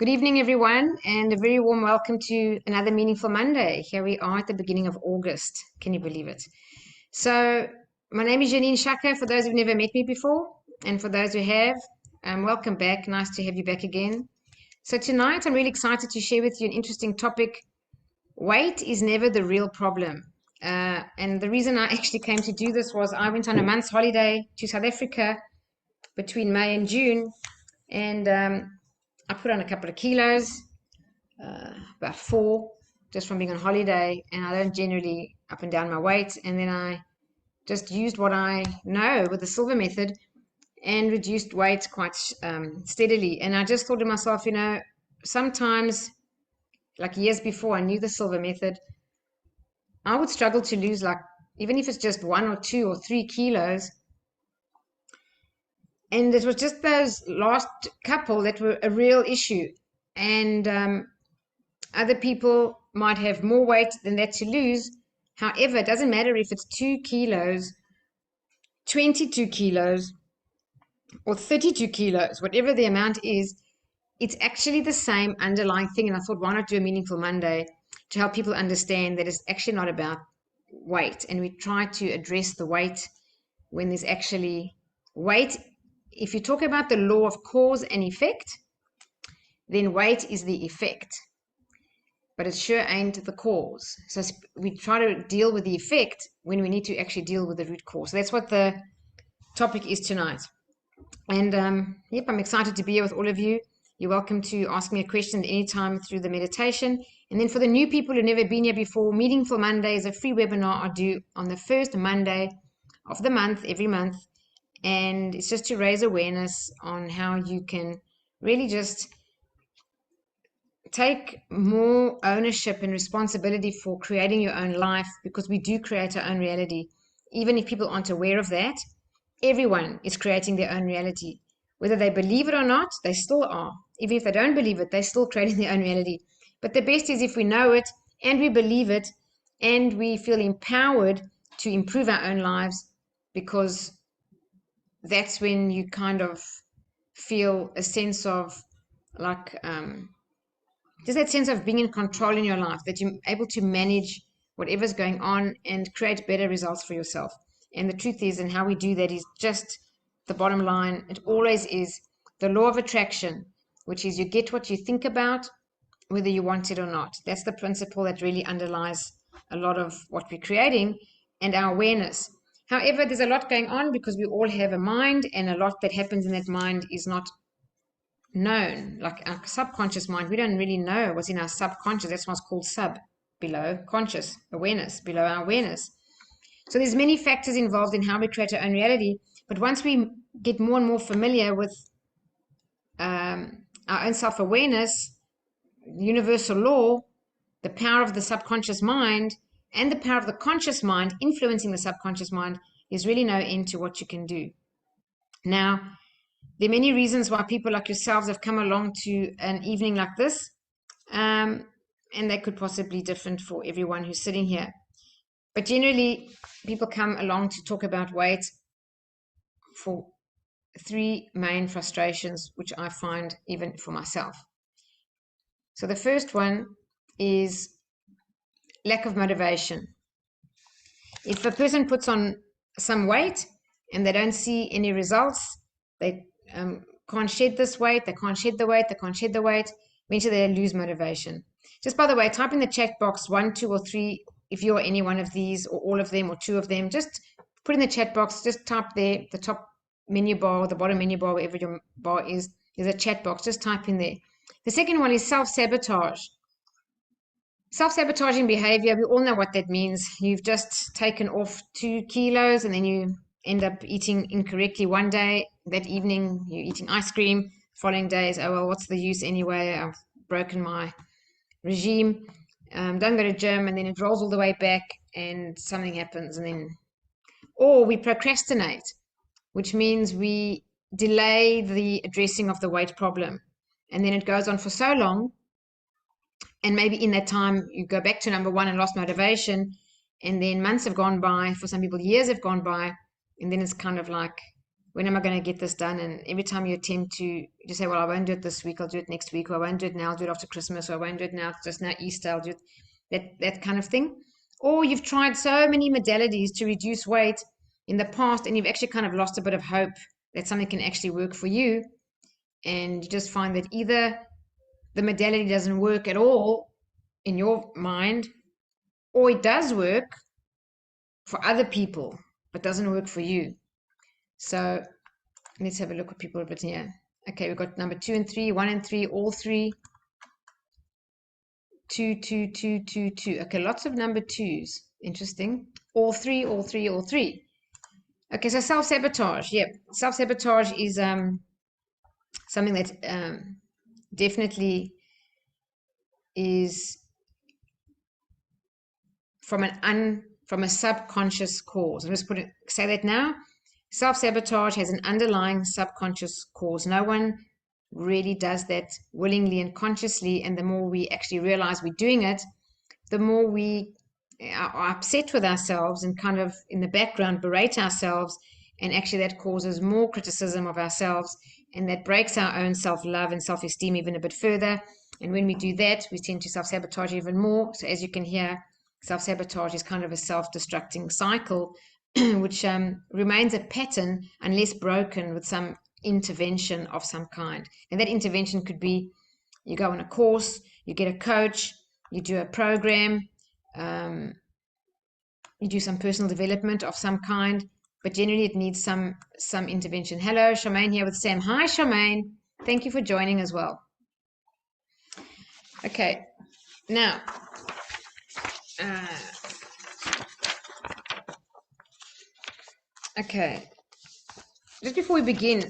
Good evening, everyone, and a very warm welcome to another Meaningful Monday. Here we are at the beginning of August. Can you believe it? So, my name is Janine Shaka, for those who've never met me before, and for those who have, welcome back. Nice to have you back again. So, tonight I'm really excited to share with you an interesting topic. Weight is never the real problem. And the reason I actually came to do this was I went on a month's holiday to South Africa between May and June, and I put on a couple of kilos, about 4, just from being on holiday, and I don't generally up and down my weight. And then I just used what I know with the Silva method and reduced weight quite steadily. And I just thought to myself, sometimes, like years before I knew the Silva method, I would struggle to lose, like, even if it's just 1 or 2 or 3 kilos. And it was just those last couple that were a real issue. And other people might have more weight than that to lose. However, it doesn't matter if it's 2 kilos, 22 kilos, or 32 kilos, whatever the amount is, it's actually the same underlying thing. And I thought, why not do a Meaningful Monday to help people understand that it's actually not about weight. And we try to address the weight when there's actually weight. If you talk about the law of cause and effect, then weight is the effect, but it sure ain't the cause. So we try to deal with the effect when we need to actually deal with the root cause. So that's what the topic is tonight. And yep, I'm excited to be here with all of you. You're welcome to ask me a question at any time through the meditation. And then for the new people who've never been here before, Meaningful Monday is a free webinar I do on the first Monday of the month, every month. And it's just to raise awareness on how you can really just take more ownership and responsibility for creating your own life, because we do create our own reality. Even if people aren't aware of that, everyone is creating their own reality. Whether they believe it or not, they still are. Even if they don't believe it, they're still creating their own reality. But the best is if we know it and we believe it and we feel empowered to improve our own lives, because that's when you kind of feel a sense of like just that sense of being in control in your life, that you're able to manage whatever's going on and create better results for yourself. And the truth is, and how we do that is just the bottom line. It always is the law of attraction, which is you get what you think about, whether you want it or not. That's the principle that really underlies a lot of what we're creating and our awareness. However, there's a lot going on because we all have a mind, and a lot that happens in that mind is not known. Like our subconscious mind, we don't really know what's in our subconscious. That's what's called sub, below conscious awareness, below our awareness. So there's many factors involved in how we create our own reality. But once we get more and more familiar with our own self-awareness, universal law, the power of the subconscious mind and the power of the conscious mind influencing the subconscious mind, there's really no end to what you can do. Now, there are many reasons why people like yourselves have come along to an evening like this, and they could possibly be different for everyone who's sitting here. But generally, people come along to talk about weight for 3 main frustrations, which I find even for myself. So the first one is lack of motivation. If a person puts on some weight and they don't see any results, they can't shed this weight, they can't shed the weight, they can't shed the weight, eventually they lose motivation. Just by the way, type in the chat box 1, 2, or 3 if you're any one of these, or all of them, or 2 of them. Just put in the chat box, just type there, the top menu bar or the bottom menu bar, wherever your bar is, there's a chat box, just type in there. The second one is self-sabotage. Self-sabotaging behavior, we all know what that means. You've just taken off 2 kilos and then you end up eating incorrectly one day. That evening, you're eating ice cream. Following days, oh, well, what's the use anyway? I've broken my regime. Don't go to gym, and then it rolls all the way back and something happens. And then, or we procrastinate, which means we delay the addressing of the weight problem. And then it goes on for so long. And maybe in that time, you go back to number 1 and lost motivation. And then months have gone by. For some people, years have gone by. And then it's kind of like when am I going to get this done? And every time you attempt to just say, well, I won't do it this week, I'll do it next week, or I won't do it now, I'll do it after Christmas, or I won't do it now, just now Easter, I'll do it, that kind of thing. Or you've tried so many modalities to reduce weight in the past, and you've actually kind of lost a bit of hope that something can actually work for you. And you just find that either the modality doesn't work at all in your mind, or it does work for other people, but doesn't work for you. So let's have a look what people have written here. Okay, we've got number 2 and 3, 1 and 3, all 3, 2, 2, 2, 2, 2. Okay, lots of number 2s. Interesting. All 3, all 3, all 3. Okay, so self-sabotage. Yep, self-sabotage is something that definitely is from a subconscious cause. I'm just say that now. Self-sabotage has an underlying subconscious cause. No one really does that willingly and consciously, and the more we actually realize we're doing it, the more we are upset with ourselves and kind of in the background berate ourselves, and actually that causes more criticism of ourselves, and that breaks our own self-love and self-esteem even a bit further. And when we do that, we tend to self-sabotage even more. So as you can hear, self-sabotage is kind of a self-destructing cycle which remains a pattern unless broken with some intervention of some kind. And that intervention could be you go on a course, you get a coach, you do a program, you do some personal development of some kind, but generally it needs some intervention. Hello, Charmaine here with Sam. Hi, Charmaine. Thank you for joining as well. Okay, now, okay, just before we begin,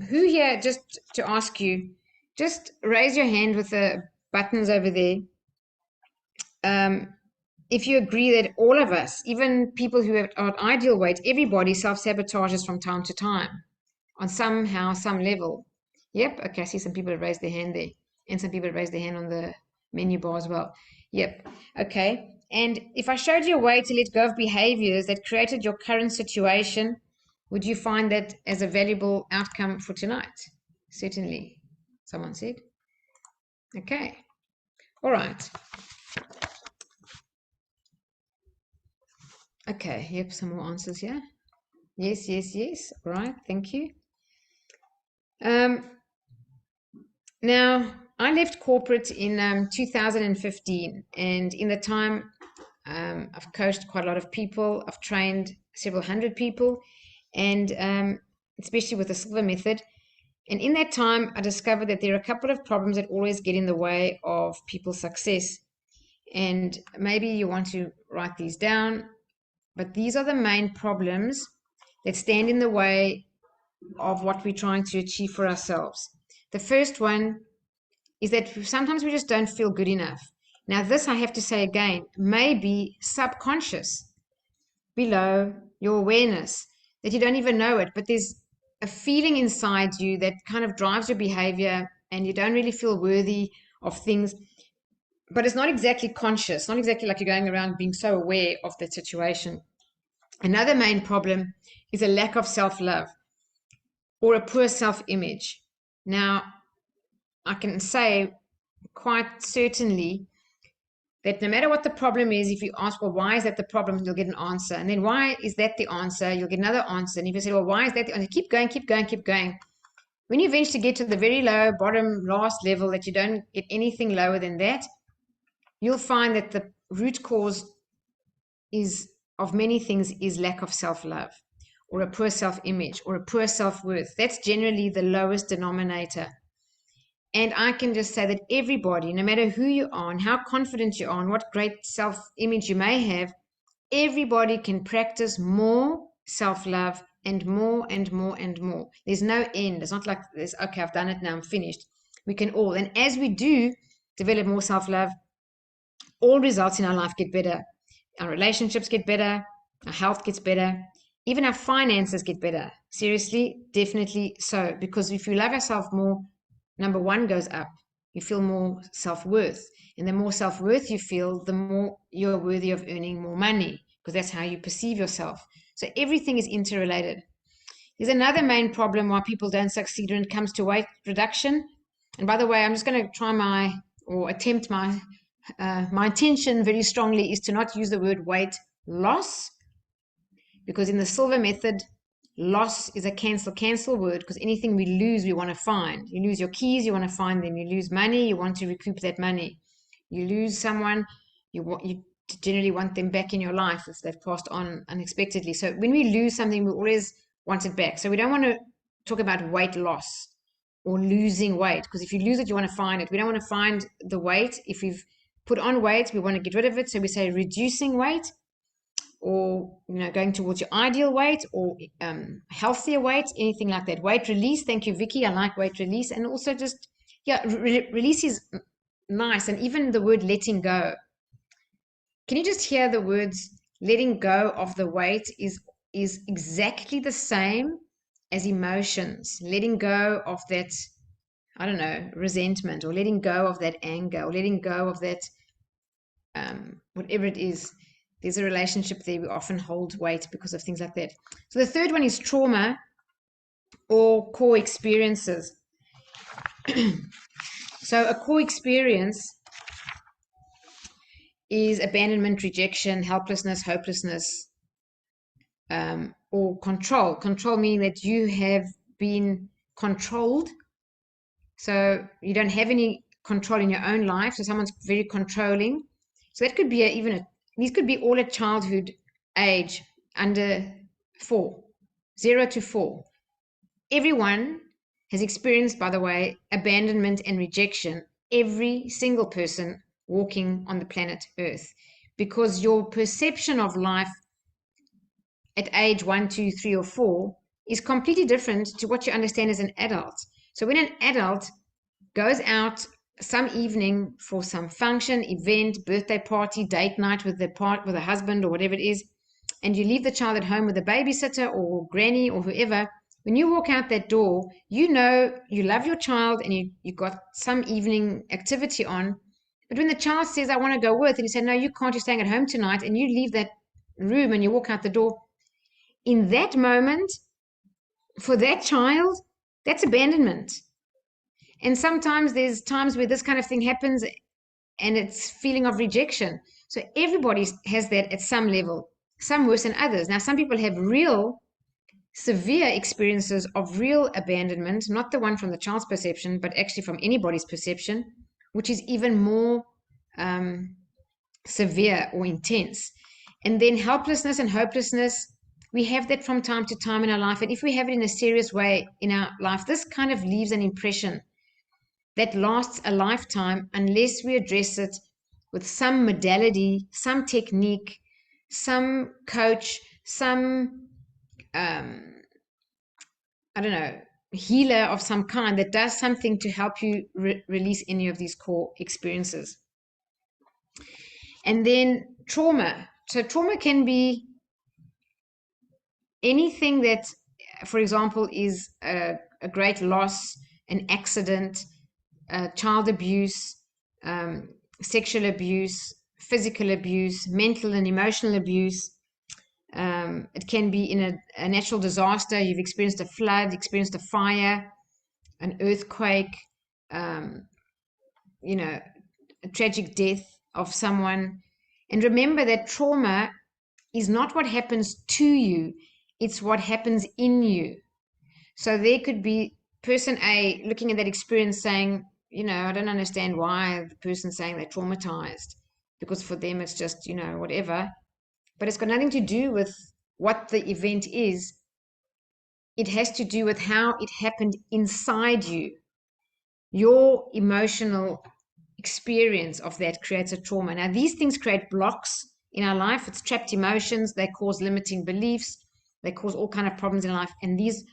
who here, just to ask you, just raise your hand with the buttons over there. If you agree that all of us, even people who are at ideal weight, everybody self-sabotages from time to time on somehow, some level. Yep. Okay. I see some people have raised their hand there, and some people have raised their hand on the menu bar as well. Yep. Okay. And if I showed you a way to let go of behaviors that created your current situation, would you find that as a valuable outcome for tonight? Certainly, someone said. Okay. All right. Okay. Yep. Some more answers here. Yes, yes, yes. All right. Thank you. Now, I left corporate in 2015, and in the time, I've coached quite a lot of people. I've trained several hundred people, and especially with the Silva method. And in that time, I discovered that there are a couple of problems that always get in the way of people's success. And maybe you want to write these down, but these are the main problems that stand in the way of what we're trying to achieve for ourselves. The first one is that sometimes we just don't feel good enough. Now, this, I have to say again, may be subconscious, below your awareness, that you don't even know it, but there's a feeling inside you that kind of drives your behavior, and you don't really feel worthy of things, but it's not exactly conscious, not exactly like you're going around being so aware of the situation. Another main problem is a lack of self-love or a poor self-image. Now, I can say quite certainly that no matter what the problem is, if you ask, well, why is that the problem, you'll get an answer. And then why is that the answer? You'll get another answer. And if you say, well, why is that the answer? Keep going, keep going, keep going. When you eventually get to the very low, bottom, last level, that you don't get anything lower than that, you'll find that the root cause is of many things is lack of self-love, or a poor self-image, or a poor self-worth. That's generally the lowest denominator. And I can just say that everybody, no matter who you are and how confident you are and what great self-image you may have, everybody can practice more self-love and more and more and more. There's no end. It's not like this, okay, I've done it now, I'm finished. We can all. And as we do develop more self-love, all results in our life get better. Our relationships get better. Our health gets better. Even our finances get better. Seriously, definitely so. Because if you love yourself more, number one goes up. You feel more self-worth. And the more self-worth you feel, the more you're worthy of earning more money, because that's how you perceive yourself. So everything is interrelated. There's another main problem why people don't succeed when it comes to weight reduction. And by the way, I'm just going to try attempt my intention very strongly is to not use the word weight loss, because in the Silva method, loss is a cancel word, because anything we lose, we want to find. You lose your keys, you want to find them. You lose money, you want to recoup that money. You lose someone, you generally want them back in your life if they've passed on unexpectedly. So when we lose something, we always want it back. So we don't want to talk about weight loss or losing weight, because if you lose it, you want to find it. We don't want to find the weight. If we've put on weight, we want to get rid of it. So we say reducing weight, or going towards your ideal weight, or healthier weight, anything like that. Weight release. Thank you, Vicky. I like weight release. And also just, release is nice. And even the word letting go. Can you just hear the words letting go of the weight is exactly the same as emotions. Letting go of that, I don't know, resentment, or letting go of that anger, or letting go of that, whatever it is. There's a relationship there. We often hold weight because of things like that. So the third one is trauma or core experiences. So a core experience is abandonment, rejection, helplessness, hopelessness, or control. Control meaning that you have been controlled. So you don't have any control in your own life. So someone's very controlling. So that could be these could be all at childhood age, under 4, 0 to 4. Everyone has experienced, by the way, abandonment and rejection. Every single person walking on the planet Earth, because your perception of life at age 1, 2, 3, or 4 is completely different to what you understand as an adult. So when an adult goes out some evening for some function, event, birthday party, date night with a husband or whatever it is, and you leave the child at home with a babysitter or granny or whoever, when you walk out that door, you love your child and you got some evening activity on. But when the child says, I want to go with, and you say, no, you can't, you're staying at home tonight, and you leave that room and you walk out the door, in that moment, for that child, that's abandonment. And sometimes there's times where this kind of thing happens and it's feeling of rejection. So everybody has that at some level, some worse than others. Now, some people have real severe experiences of real abandonment, not the one from the child's perception, but actually from anybody's perception, which is even more severe or intense. And then helplessness and hopelessness, we have that from time to time in our life. And if we have it in a serious way in our life, this kind of leaves an impression that lasts a lifetime unless we address it with some modality, some technique, some coach, some, healer of some kind that does something to help you release any of these core experiences. And then trauma. So trauma can be anything that, for example, is a great loss, an accident, child abuse, sexual abuse, physical abuse, mental and emotional abuse. It can be in a natural disaster. You've experienced a flood, experienced a fire, an earthquake, a tragic death of someone. And remember that trauma is not what happens to you, it's what happens in you. So there could be person A looking at that experience saying, I don't understand why the person's saying they're traumatized, because for them it's just, whatever. But it's got nothing to do with what the event is. It has to do with how it happened inside you. Your emotional experience of that creates a trauma. Now, these things create blocks in our life. It's trapped emotions. They cause limiting beliefs. They cause all kinds of problems in life. And these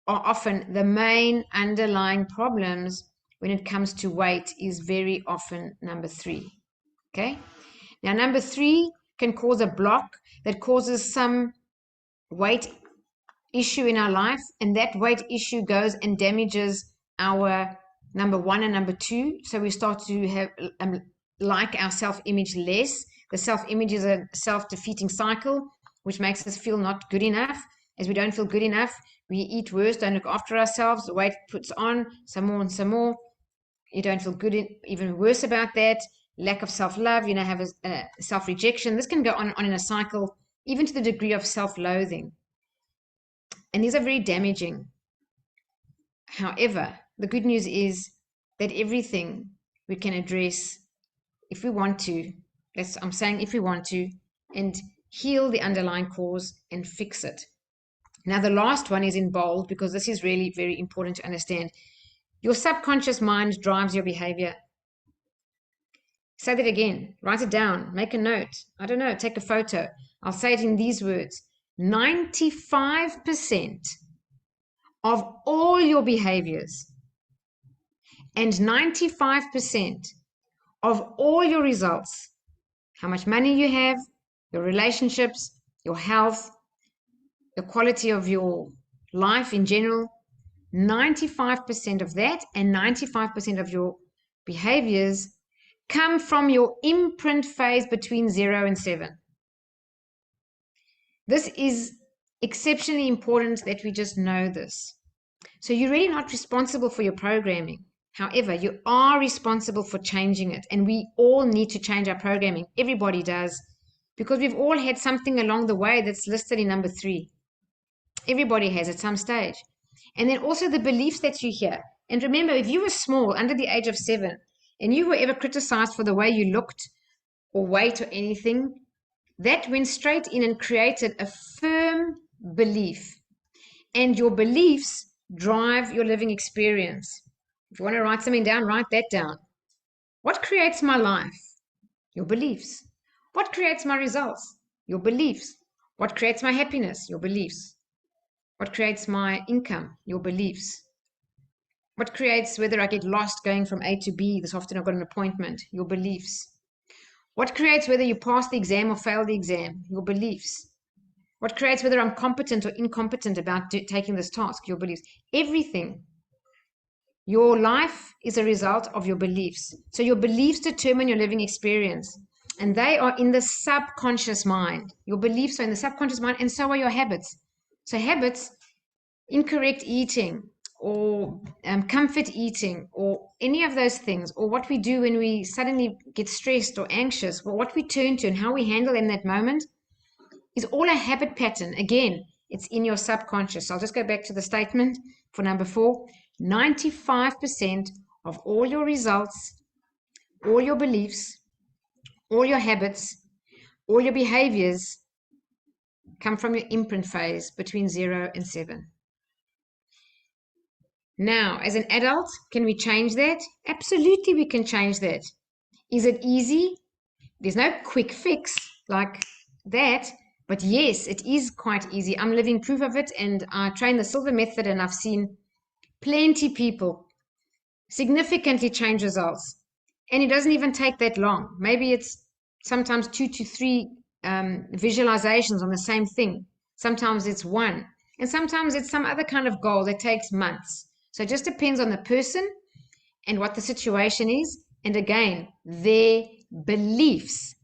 are often the main underlying problems when it comes to weight, is very often number 3. Okay. Now, number 3 can cause a block that causes some weight issue in our life, and that weight issue goes and damages our number 1 and number 2. So we start to have like our self-image less. The self-image is a self-defeating cycle which makes us feel not good enough. As we don't feel good enough, we eat worse, don't look after ourselves, the weight puts on, some more and some more. You don't feel good, even worse about that. Lack of self-love, have a self-rejection. This can go on in a cycle, even to the degree of self-loathing. And these are very damaging. However, the good news is that everything we can address if we want to. I'm saying if we want to, and heal the underlying cause and fix it. Now, the last one is in bold because this is really very important to understand. Your subconscious mind drives your behavior. Say that again. Write it down. Make a note. I don't know. Take a photo. I'll say it in these words. 95% of all your behaviors and 95% of all your results, how much money you have, your relationships, your health, the quality of your life in general, 95% of that and 95% of your behaviors come from your imprint phase between 0 and 7. This is exceptionally important that we just know this. So you're really not responsible for your programming. However, you are responsible for changing it. And we all need to change our programming. Everybody does. Because we've all had something along the way that's listed in number 3. Everybody has at some stage. And then also the beliefs that you hear. And remember, if you were small, under the age of 7, and you were ever criticized for the way you looked or weight or anything, that went straight in and created a firm belief. And your beliefs drive your living experience. If you want to write something down, write that down. What creates my life? Your beliefs. What creates my results? Your beliefs. What creates my happiness? Your beliefs. What creates my income? Your beliefs. What creates whether I get lost going from A to B? This afternoon I've got an appointment. Your beliefs. What creates whether you pass the exam or fail the exam? Your beliefs. What creates whether I'm competent or incompetent about taking this task? Your beliefs. Everything. Your life is a result of your beliefs. So your beliefs determine your living experience. And they are in the subconscious mind. Your beliefs are in the subconscious mind, and so are your habits. So habits, incorrect eating, or comfort eating, or any of those things, or what we do when we suddenly get stressed or anxious, or what we turn to and how we handle in that moment, is all a habit pattern. Again, it's in your subconscious. So I'll just go back to the statement for number 4. 95% of all your results, all your beliefs, all your habits, all your behaviors come from your imprint phase between 0 and 7. Now, as an adult, can we change that? Absolutely, we can change that. Is it easy? There's no quick fix like that, but yes, it is quite easy. I'm living proof of it, and I train the Silva method, and I've seen plenty people significantly change results. And it doesn't even take that long. Maybe it's sometimes 2 to 3 visualizations on the same thing. Sometimes it's 1. And sometimes it's some other kind of goal that takes months. So it just depends on the person and what the situation is. And again, their beliefs.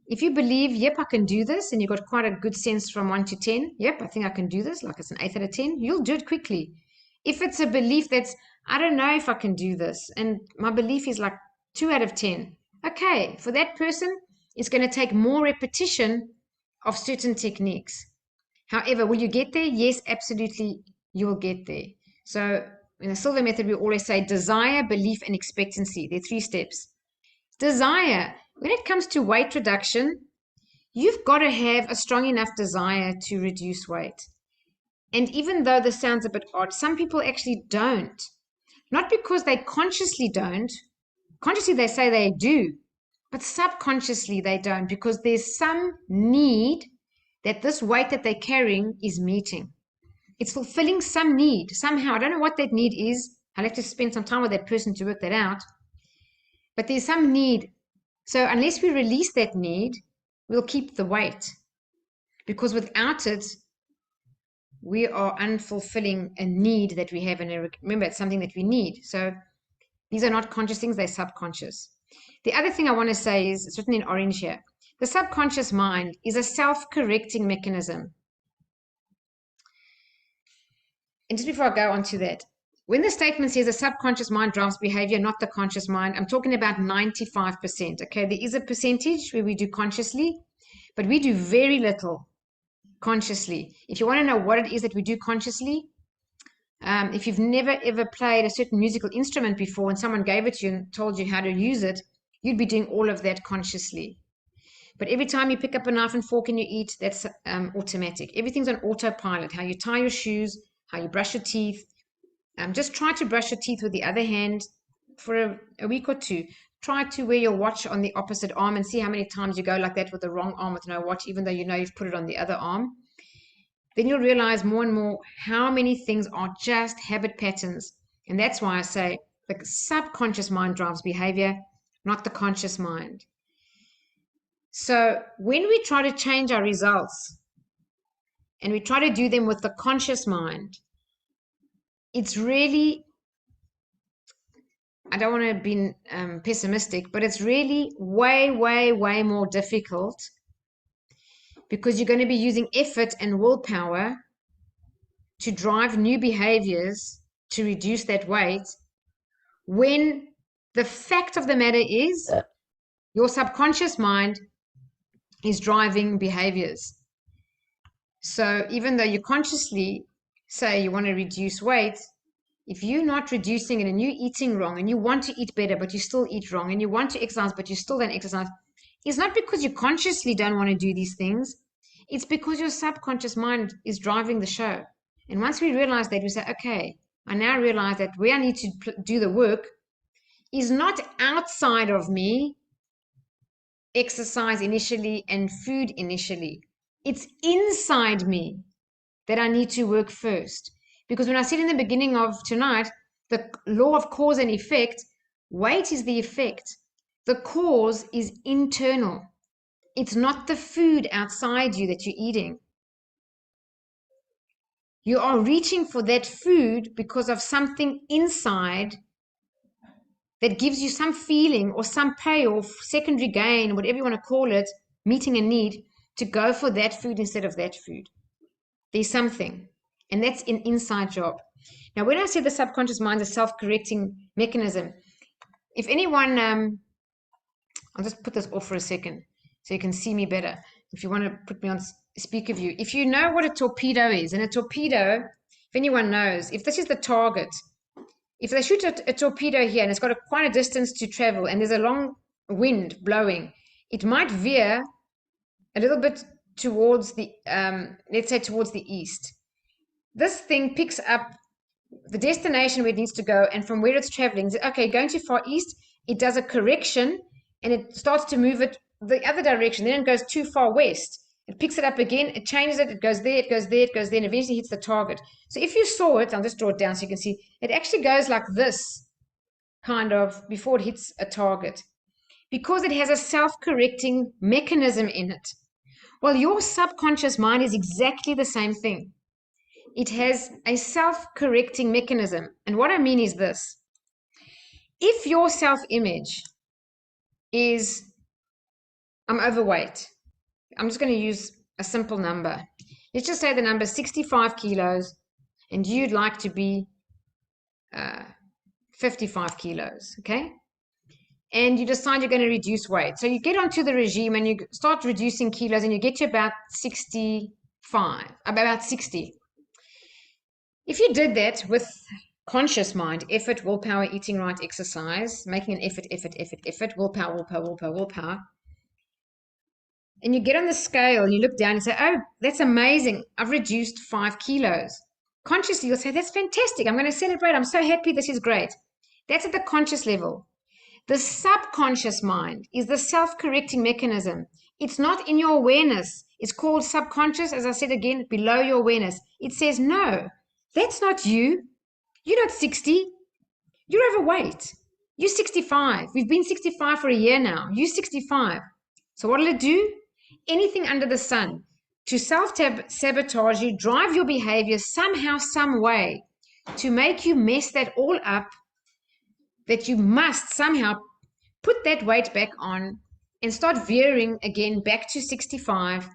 If you believe, yep, I can do this, and you've got quite a good sense from 1 to 10, yep, I think I can do this, like it's an 8 out of 10, you'll do it quickly. If it's a belief that's, I don't know if I can do this, and my belief is like 2 out of 10, okay, for that person, it's going to take more repetition of certain techniques. However, will you get there? Yes, absolutely, you will get there. So in the Silva method, we always say desire, belief, and expectancy. There are 3 steps. Desire, when it comes to weight reduction, you've got to have a strong enough desire to reduce weight. And even though this sounds a bit odd, some people actually don't. Not because they consciously don't. Consciously they say they do, but subconsciously they don't, because there's some need that this weight that they're carrying is meeting. It's fulfilling some need somehow. I don't know what that need is. I'll have to spend some time with that person to work that out. But there's some need. So unless we release that need, we'll keep the weight. Because without it, we are unfulfilling a need that we have. And remember, it's something that we need. So these are not conscious things, they're subconscious. The other thing I want to say is, it's written in orange here, The subconscious mind is a self-correcting mechanism. And just before I go on to that, when the statement says the subconscious mind drives behavior, not the conscious mind, I'm talking about 95%. Okay, there is a percentage where we do consciously, but we do very little consciously. If you want to know what it is that we do consciously, if you've never ever played a certain musical instrument before and someone gave it to you and told you how to use it, you'd be doing all of that consciously. But every time you pick up a knife and fork and you eat, that's automatic. Everything's on autopilot. How you tie your shoes, how you brush your teeth. Just try to brush your teeth with the other hand for a week or two. Try to wear your watch on the opposite arm and see how many times you go like that with the wrong arm with no watch, even though you know you've put it on the other arm. Then you'll realize more and more how many things are just habit patterns. And that's why I say the subconscious mind drives behavior, not the conscious mind. So when we try to change our results and we try to do them with the conscious mind, it's really, I don't want to be pessimistic, but it's really way, way, way more difficult because you're going to be using effort and willpower to drive new behaviors to reduce that weight, when the fact of the matter is your subconscious mind is driving behaviors. So even though you consciously say you want to reduce weight, if you're not reducing it and you're eating wrong and you want to eat better but you still eat wrong, and you want to exercise but you still don't exercise, it's not because you consciously don't want to do these things. It's because your subconscious mind is driving the show. And once we realize that, we say, okay, I now realize that where I need to do the work is not outside of me, exercise initially and food initially. It's inside me that I need to work first. Because when I said in the beginning of tonight, the law of cause and effect, weight is the effect. The cause is internal. It's not the food outside you that you're eating. You are reaching for that food because of something inside that gives you some feeling or some payoff, secondary gain, whatever you want to call it, meeting a need to go for that food instead of that food. There's something, and that's an inside job. Now, when I say the subconscious mind is a self-correcting mechanism, if anyone, I'll just put this off for a second so you can see me better. If you want to put me on speaker view, if you know what a torpedo is, and a torpedo, if anyone knows, if this is the target, if they shoot a torpedo here and it's got quite a distance to travel and there's a long wind blowing, it might veer a little bit towards the, let's say towards the east. This thing picks up the destination where it needs to go, and from where it's traveling, okay, going too far east, it does a correction and it starts to move it the other direction. Then it goes too far west. It picks it up again, it changes it, it goes there, it goes there, it goes there, and eventually hits the target. So if you saw it, I'll just draw it down so you can see, it actually goes like this, kind of, before it hits a target, because it has a self-correcting mechanism in it. Well, your subconscious mind is exactly the same thing. It has a self-correcting mechanism. And what I mean is this. If your self-image is, I'm overweight, I'm just going to use a simple number. Let's just say the number is 65 kilos and you'd like to be 55 kilos, okay? And you decide you're going to reduce weight. So you get onto the regime and you start reducing kilos and you get to about 65, about 60. If you did that with conscious mind, effort, willpower, eating right, exercise, making an effort, willpower, and you get on the scale and you look down and say, oh, that's amazing, I've reduced 5 kilos. Consciously, you'll say, that's fantastic, I'm going to celebrate, I'm so happy, this is great. That's at the conscious level. The subconscious mind is the self-correcting mechanism. It's not in your awareness. It's called subconscious, as I said again, below your awareness. It says, no, that's not you. You're not 60. You're overweight. You're 65. We've been 65 for a year now. You're 65. So what will it do? Anything under the sun to self-sabotage you, drive your behavior somehow, some way, to make you mess that all up, that you must somehow put that weight back on and start veering again back to 65.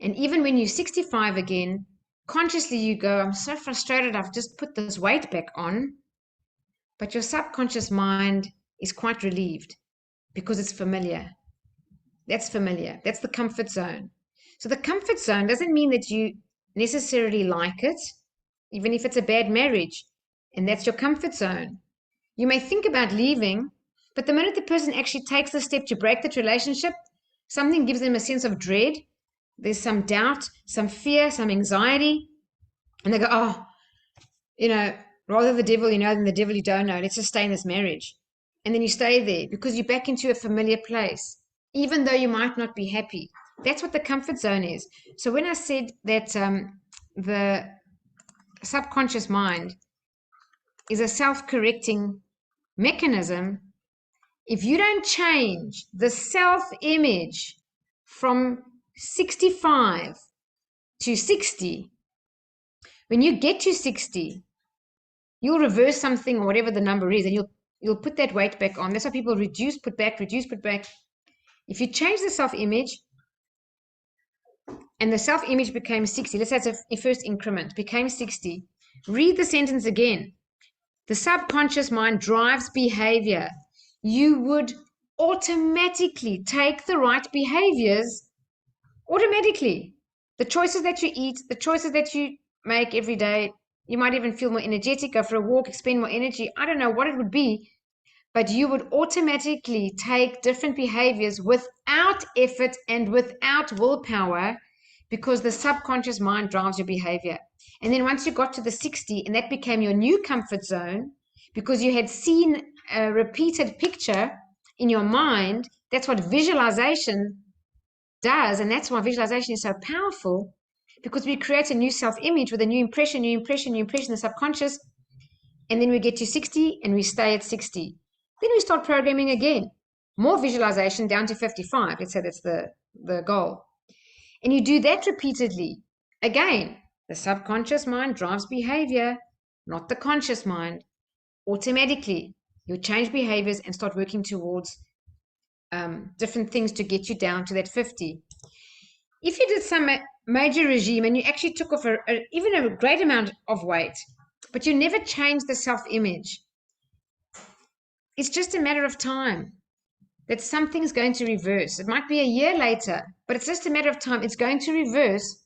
And even when you're 65 again, consciously you go, I'm so frustrated, I've just put this weight back on. But your subconscious mind is quite relieved because it's familiar. That's familiar. That's the comfort zone. So the comfort zone doesn't mean that you necessarily like it, even if it's a bad marriage, and that's your comfort zone. You may think about leaving, but the minute the person actually takes the step to break that relationship, something gives them a sense of dread. There's some doubt, some fear, some anxiety, and they go, oh, rather the devil you know than the devil you don't know. Let's just stay in this marriage. And then you stay there because you're back into a familiar place, even though you might not be happy. That's what the comfort zone is. So when I said that the subconscious mind is a self-correcting mechanism, if you don't change the self-image from 65 to 60, when you get to 60, you'll reverse something or whatever the number is, and you'll put that weight back on. That's why people reduce, put back, reduce, put back. If you change the self-image and the self-image became 60, let's say it's a first increment, became 60, read the sentence again. The subconscious mind drives behavior. You would automatically take the right behaviors automatically. The choices that you eat, the choices that you make every day, you might even feel more energetic, go for a walk, expend more energy. I don't know what it would be, but you would automatically take different behaviors without effort and without willpower because the subconscious mind drives your behavior. And then once you got to the 60 and that became your new comfort zone because you had seen a repeated picture in your mind, that's what visualization does. And that's why visualization is so powerful, because we create a new self-image with a new impression in the subconscious. And then we get to 60 and we stay at 60. Then we start programming again. More visualization down to 55. Let's say that's the goal. And you do that repeatedly. Again, the subconscious mind drives behavior, not the conscious mind. Automatically, you'll change behaviors and start working towards different things to get you down to that 50. If you did some major regime and you actually took off even a great amount of weight, but you never changed the self-image, it's just a matter of time that something's going to reverse. It might be a year later, but it's just a matter of time. It's going to reverse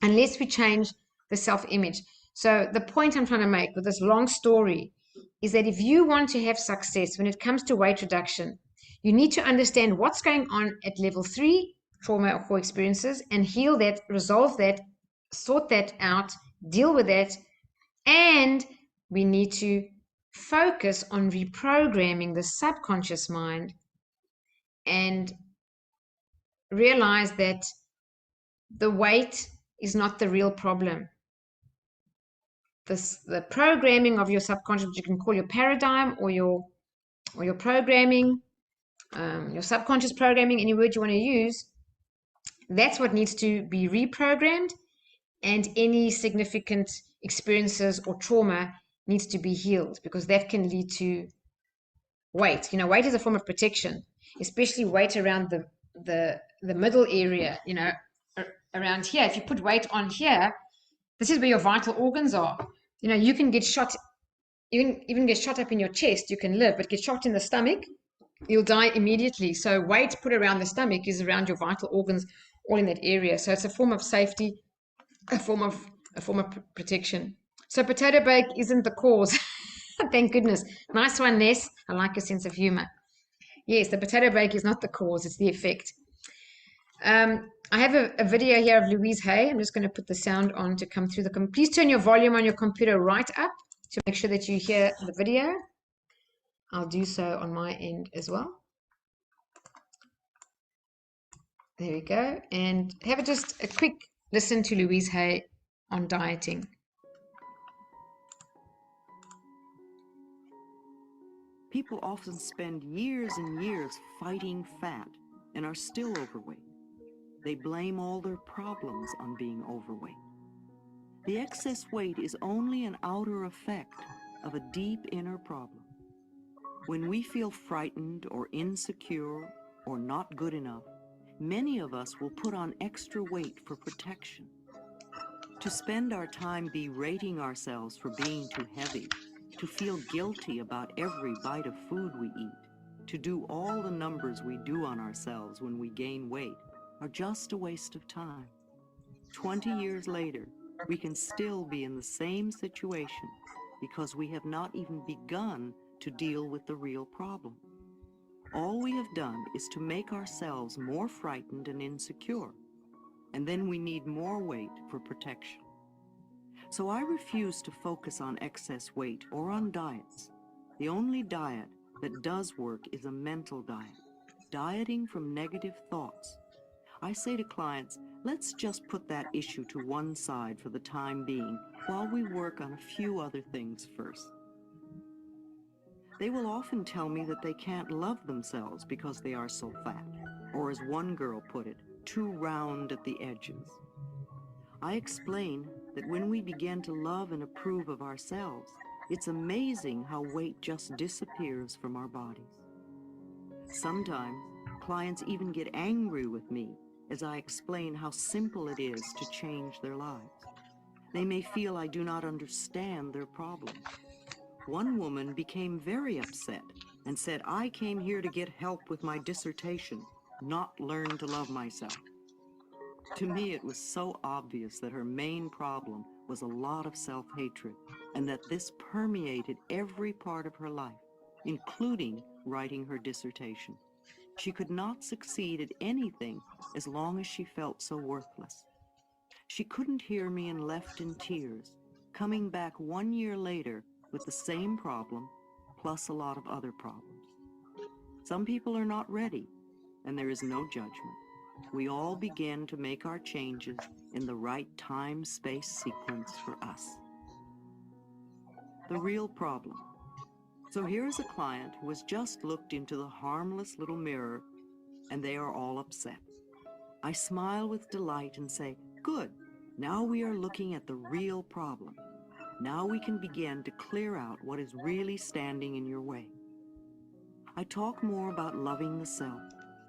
unless we change the self-image. So the point I'm trying to make with this long story is that if you want to have success when it comes to weight reduction, you need to understand what's going on at level 3, trauma or core experiences, and heal that, resolve that, sort that out, deal with that, and we need to focus on reprogramming the subconscious mind and realize that the weight is not the real problem. The programming of your subconscious, which you can call your paradigm or your programming, your subconscious programming, any word you want to use, that's what needs to be reprogrammed, and any significant experiences or trauma needs to be healed, because that can lead to weight. Weight is a form of protection, especially weight around the middle area, around here. If you put weight on here, this is where your vital organs are. You can get shot, you can even get shot up in your chest, you can live, but get shot in the stomach, you'll die immediately. So weight put around the stomach is around your vital organs, all in that area. So it's a form of safety, a form of protection. So potato bake isn't the cause. Thank goodness. Nice one, Ness. I like your sense of humor. Yes, the potato bake is not the cause, it's the effect. I have a video here of Louise Hay. I'm just going to put the sound on to come through the please turn your volume on your computer right up to make sure that you hear the video. I'll do so on my end as well. There we go. And have just a quick listen to Louise Hay on dieting. People often spend years and years fighting fat and are still overweight. They blame all their problems on being overweight. The excess weight is only an outer effect of a deep inner problem. When we feel frightened or insecure or not good enough, many of us will put on extra weight for protection. To spend our time berating ourselves for being too heavy, to feel guilty about every bite of food we eat, to do all the numbers we do on ourselves when we gain weight, are just a waste of time. 20 years later, we can still be in the same situation because we have not even begun to deal with the real problem. All we have done is to make ourselves more frightened and insecure, and then we need more weight for protection. So I refuse to focus on excess weight or on diets. The only diet that does work is a mental diet, dieting from negative thoughts. I say to clients, let's just put that issue to one side for the time being while we work on a few other things first. They will often tell me that they can't love themselves because they are so fat, or as one girl put it, too round at the edges. I explain that when we begin to love and approve of ourselves, it's amazing how weight just disappears from our bodies. Sometimes, clients even get angry with me as I explain how simple it is to change their lives. They may feel I do not understand their problems. One woman became very upset and said, I came here to get help with my dissertation, not learn to love myself. To me, it was so obvious that her main problem was a lot of self-hatred, and that this permeated every part of her life, including writing her dissertation. She could not succeed at anything as long as she felt so worthless. She couldn't hear me and left in tears, coming back 1 year later with the same problem, plus a lot of other problems. Some people are not ready, and there is no judgment. We all begin to make our changes in the right time-space sequence for us. The real problem. So here is a client who has just looked into the harmless little mirror, and they are all upset. I smile with delight and say, good, now we are looking at the real problem. Now we can begin to clear out what is really standing in your way. I talk more about loving the self,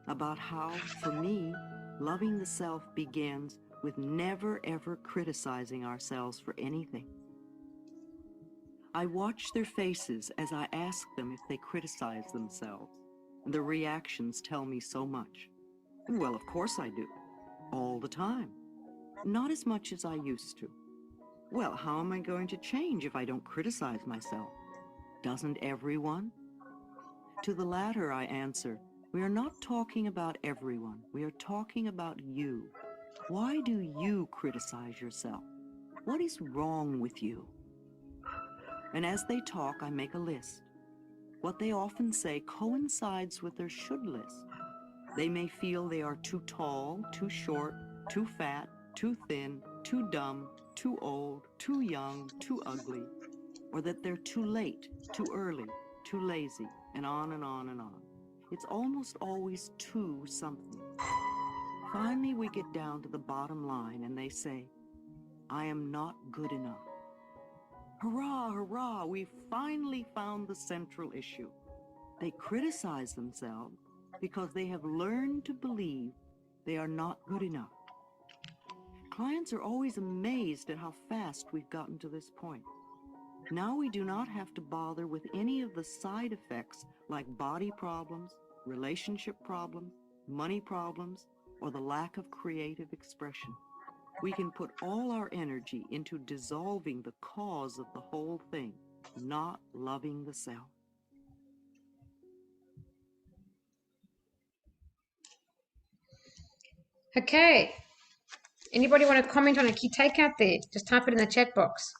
about how, for me, loving the self begins with never ever criticizing ourselves for anything. I watch their faces as I ask them if they criticize themselves, and their reactions tell me so much. Well, of course I do. All the time. Not as much as I used to. Well, how am I going to change if I don't criticize myself? Doesn't everyone? To the latter, I answer, we are not talking about everyone. We are talking about you. Why do you criticize yourself? What is wrong with you? And as they talk, I make a list. What they often say coincides with their should list. They may feel they are too tall, too short, too fat, too thin, too dumb, too old, too young, too ugly, or that they're too late, too early, too lazy, and on and on and on. It's almost always too something. Finally, we get down to the bottom line and they say, I am not good enough. Hurrah, hurrah, we finally found the central issue. They criticize themselves because they have learned to believe they are not good enough. Clients are always amazed at how fast we've gotten to this point. Now we do not have to bother with any of the side effects like body problems, relationship problems, money problems, or the lack of creative expression. We can put all our energy into dissolving the cause of the whole thing, not loving the self. Okay. Anybody want to comment on a key takeout there? Just type it in the chat box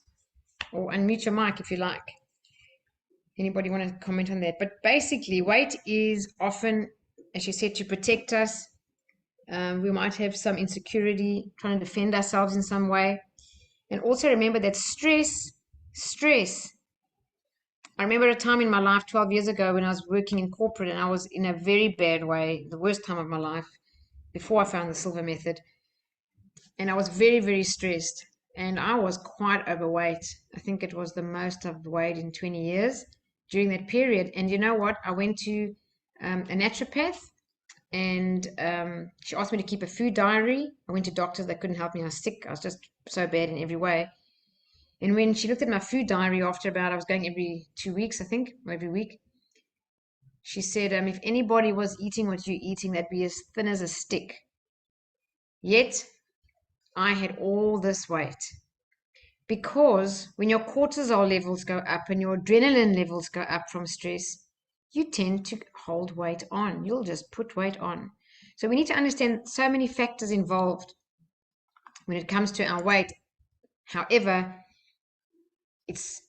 or unmute your mic if you like. Anybody want to comment on that? But basically, weight is often, as you said, to protect us. We might have some insecurity, trying to defend ourselves in some way. And also remember that stress. I remember a time in my life 12 years ago when I was working in corporate and I was in a very bad way, the worst time of my life, before I found the Silva method. And I was very, very stressed. And I was quite overweight. I think it was the most I've weighed in 20 years during that period. And you know what? I went to a naturopath and she asked me to keep a food diary. I went to doctors, they couldn't help me. I was sick. I was just so bad in every way. And when she looked at my food diary after about, I was going every 2 weeks, I think, or every week, she said, if anybody was eating what you're eating, that'd be as thin as a stick. Yet, I had all this weight. Because when your cortisol levels go up and your adrenaline levels go up from stress, you tend to hold weight on. You'll just put weight on. So we need to understand so many factors involved when it comes to our weight. However, it's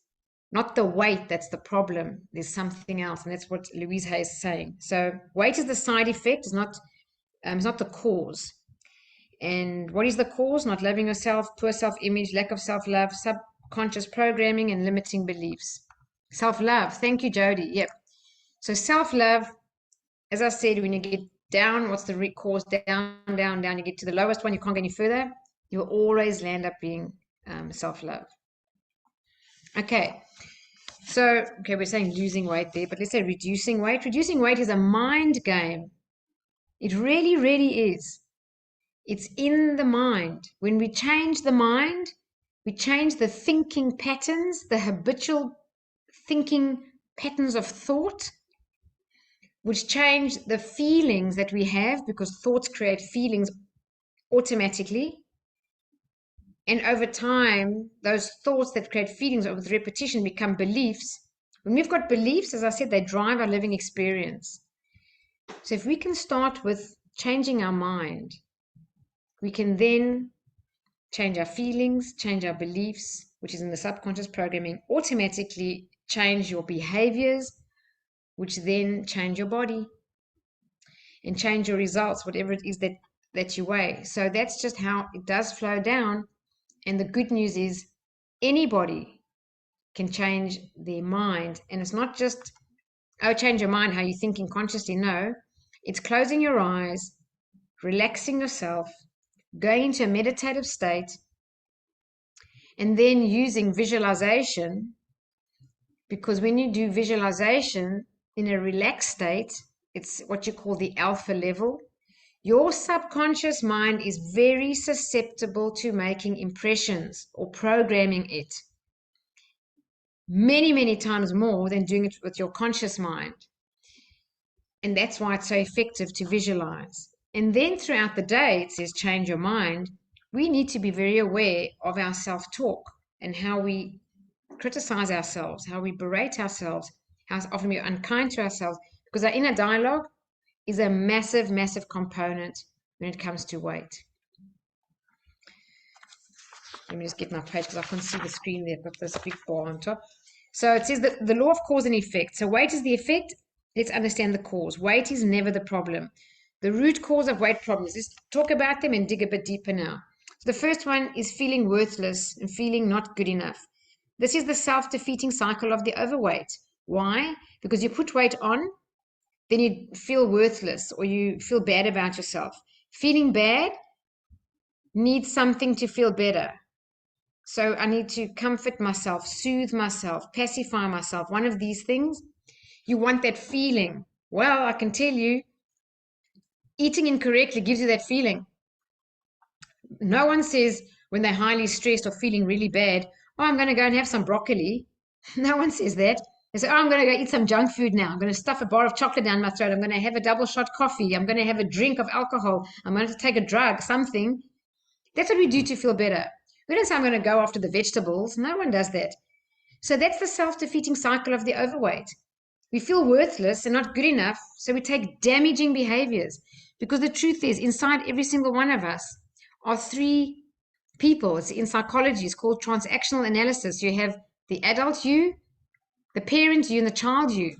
not the weight that's the problem. There's something else, and that's what Louise Hay is saying. So weight is the side effect, it's not the cause. And what is the cause? Not loving yourself, poor self-image, lack of self-love, subconscious programming, and limiting beliefs. Self-love. Thank you, Jody. Yep. So self-love, as I said, when you get down, what's the root cause? Down, down, down. You get to the lowest one, you can't go any further. You will always land up being self-love. Okay. So, we're saying losing weight there, but let's say reducing weight. Reducing weight is a mind game. It really, really is. It's in the mind. When we change the mind, we change the thinking patterns, the habitual thinking patterns of thought, which change the feelings that we have, because thoughts create feelings automatically. And over time, those thoughts that create feelings with repetition become beliefs. When we've got beliefs, as I said, they drive our living experience. So if we can start with changing our mind, we can then change our feelings, change our beliefs, which is in the subconscious programming, automatically change your behaviors, which then change your body and change your results, whatever it is that you weigh. So that's just how it does flow down. And the good news is anybody can change their mind. And it's not just, change your mind, how you're thinking consciously. No, it's closing your eyes, relaxing yourself, going into a meditative state, and then using visualization, because when you do visualization in a relaxed state, it's what you call the alpha level. Your subconscious mind is very susceptible to making impressions or programming it many, many times more than doing it with your conscious mind. And that's why it's so effective to visualize. And then throughout the day, it says change your mind. We need to be very aware of our self-talk and how we criticize ourselves, how we berate ourselves, how often we're unkind to ourselves, because our inner dialogue is a massive, massive component when it comes to weight. Let me just get my page because I can't see the screen there. I've got this big bar on top. So it says that the law of cause and effect. So weight is the effect. Let's understand the cause. Weight is never the problem. The root cause of weight problems. Let's talk about them and dig a bit deeper now. So the first one is feeling worthless and feeling not good enough. This is the self-defeating cycle of the overweight. Why? Because you put weight on, then you feel worthless or you feel bad about yourself. Feeling bad needs something to feel better. So I need to comfort myself, soothe myself, pacify myself. One of these things, you want that feeling. Well, I can tell you, eating incorrectly gives you that feeling. No one says when they're highly stressed or feeling really bad, oh, I'm going to go and have some broccoli. No one says that. They say, oh, I'm going to go eat some junk food now. I'm going to stuff a bar of chocolate down my throat. I'm going to have a double shot coffee. I'm going to have a drink of alcohol. I'm going to take a drug, something. That's what we do to feel better. We don't say I'm going to go after the vegetables. No one does that. So that's the self-defeating cycle of the overweight. We feel worthless and not good enough, so we take damaging behaviors. Because the truth is, inside every single one of us are three people. It's in psychology, it's called transactional analysis. You have the adult you, the parent you, and the child you.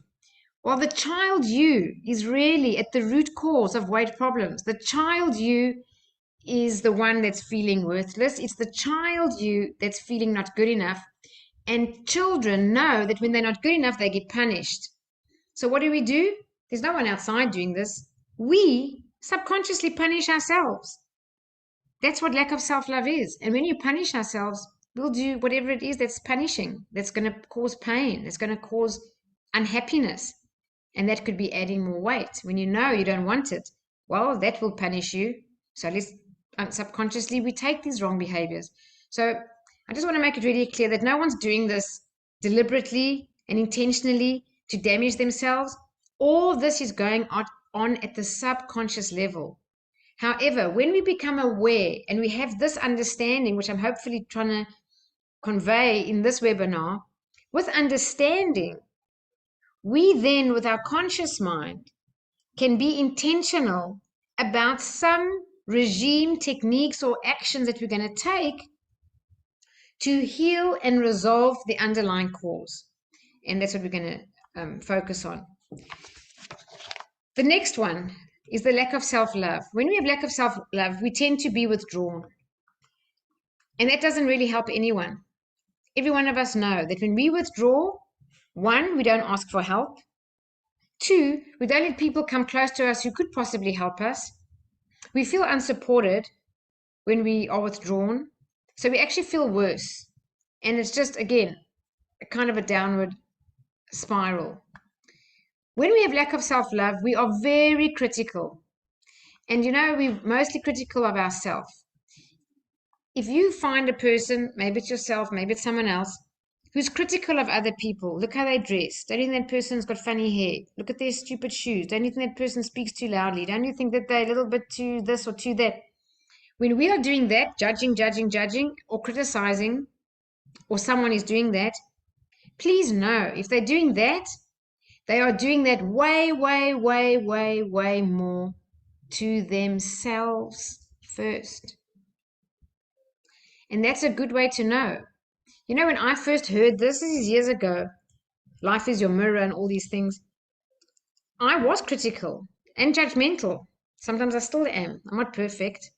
Well, the child you is really at the root cause of weight problems. The child you is the one that's feeling worthless. It's the child you that's feeling not good enough. And children know that when they're not good enough, they get punished. So what do? There's no one outside doing this. We subconsciously punish ourselves. That's what lack of self-love is. And when you punish ourselves, we'll do whatever it is that's punishing, that's going to cause pain, that's going to cause unhappiness. And that could be adding more weight when you know you don't want it. well, that will punish you. So let's subconsciously we take these wrong behaviors. So I just want to make it really clear that no one's doing this deliberately and intentionally to damage themselves. All this is going on at the subconscious level. However, when we become aware and we have this understanding, which I'm hopefully trying to convey in this webinar, with understanding, we then, with our conscious mind, can be intentional about some regime, techniques, or actions that we're going to take to heal and resolve the underlying cause. And that's what we're going to focus on. The next one is the lack of self-love. When we have lack of self-love, we tend to be withdrawn. And that doesn't really help anyone. Every one of us know that when we withdraw, one, we don't ask for help. Two, we don't let people come close to us who could possibly help us. We feel unsupported when we are withdrawn. So we actually feel worse. And it's just, again, a kind of a downward spiral. When we have lack of self-love, we are very critical. And we're mostly critical of ourselves. If you find a person, maybe it's yourself, maybe it's someone else, who's critical of other people, look how they dress. Don't you think that person's got funny hair? Look at their stupid shoes. Don't you think that person speaks too loudly? Don't you think that they're a little bit too this or too that? When we are doing that, judging, or criticizing, or someone is doing that, please know, if they're doing that, they are doing that way, way, way, way, way more to themselves first. And that's a good way to know. When I first heard this is years ago, life is your mirror and all these things, I was critical and judgmental. Sometimes I still am. I'm not perfect.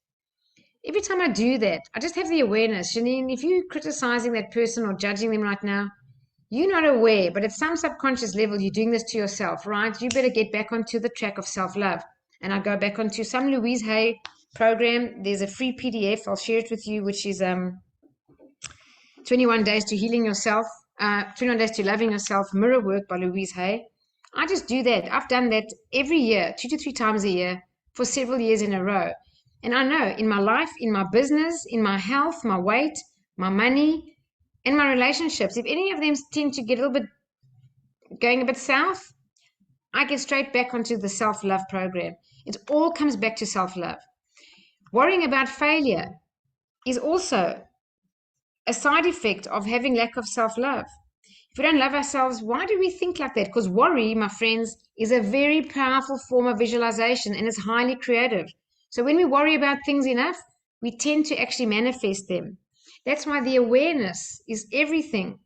Every time I do that, I just have the awareness. Janine, if you're criticizing that person or judging them right now, you're not aware, but at some subconscious level, you're doing this to yourself, right? You better get back onto the track of self-love. And I go back onto some Louise Hay program. There's a free PDF. I'll share it with you, which is 21 Days to Healing Yourself, 21 Days to Loving Yourself, Mirror Work by Louise Hay. I just do that. I've done that every year, 2 to 3 times a year for several years in a row. And I know in my life, in my business, in my health, my weight, my money, and my relationships, if any of them tend to get a little bit going a bit south, I get straight back onto the self-love program. It all comes back to self-love. Worrying about failure is also a side effect of having lack of self-love. If we don't love ourselves, why do we think like that? Because worry, my friends, is a very powerful form of visualization and it's highly creative. So when we worry about things enough, we tend to actually manifest them. That's why the awareness is everything.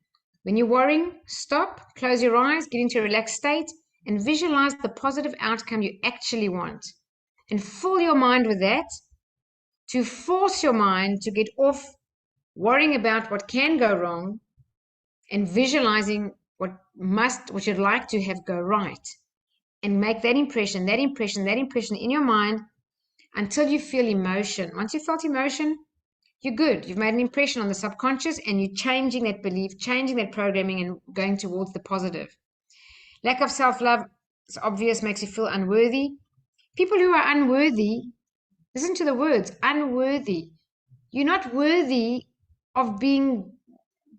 When you're worrying, stop, close your eyes, get into a relaxed state, and visualize the positive outcome you actually want. And fill your mind with that to force your mind to get off worrying about what can go wrong and visualizing what you'd like to have go right. And make that impression in your mind until you feel emotion. Once you felt emotion, you're good. You've made an impression on the subconscious and you're changing that belief, changing that programming and going towards the positive. Lack of self-love, it's obvious, makes you feel unworthy. People who are unworthy, listen to the words, unworthy. You're not worthy of being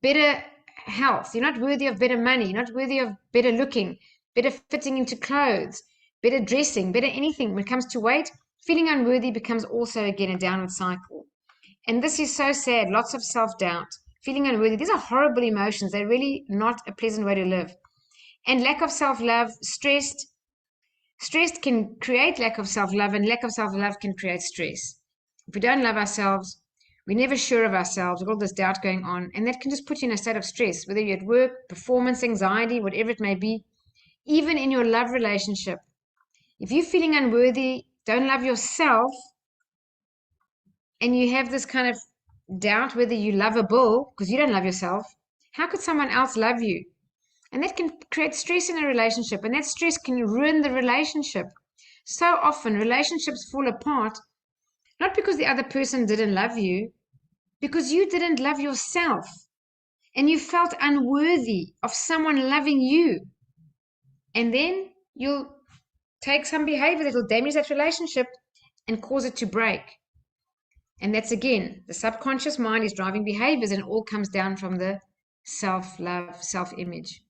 better health. You're not worthy of better money. You're not worthy of better looking, better fitting into clothes, better dressing, better anything. When it comes to weight, feeling unworthy becomes also, again, a downward cycle. And this is so sad. Lots of self-doubt, feeling unworthy. These are horrible emotions. They're really not a pleasant way to live. And lack of self-love, stressed can create lack of self-love, and lack of self-love can create stress. If we don't love ourselves, we're never sure of ourselves, with all this doubt going on, and that can just put you in a state of stress, whether you're at work, performance, anxiety, whatever it may be, even in your love relationship. If you're feeling unworthy, don't love yourself, and you have this kind of doubt whether you're lovable because you don't love yourself, how could someone else love you? And that can create stress in a relationship, and that stress can ruin the relationship. So often relationships fall apart, not because the other person didn't love you, because you didn't love yourself and you felt unworthy of someone loving you. And then you'll take some behavior that will damage that relationship and cause it to break. And that's, again, the subconscious mind is driving behaviors, and it all comes down from the self-love, self-image.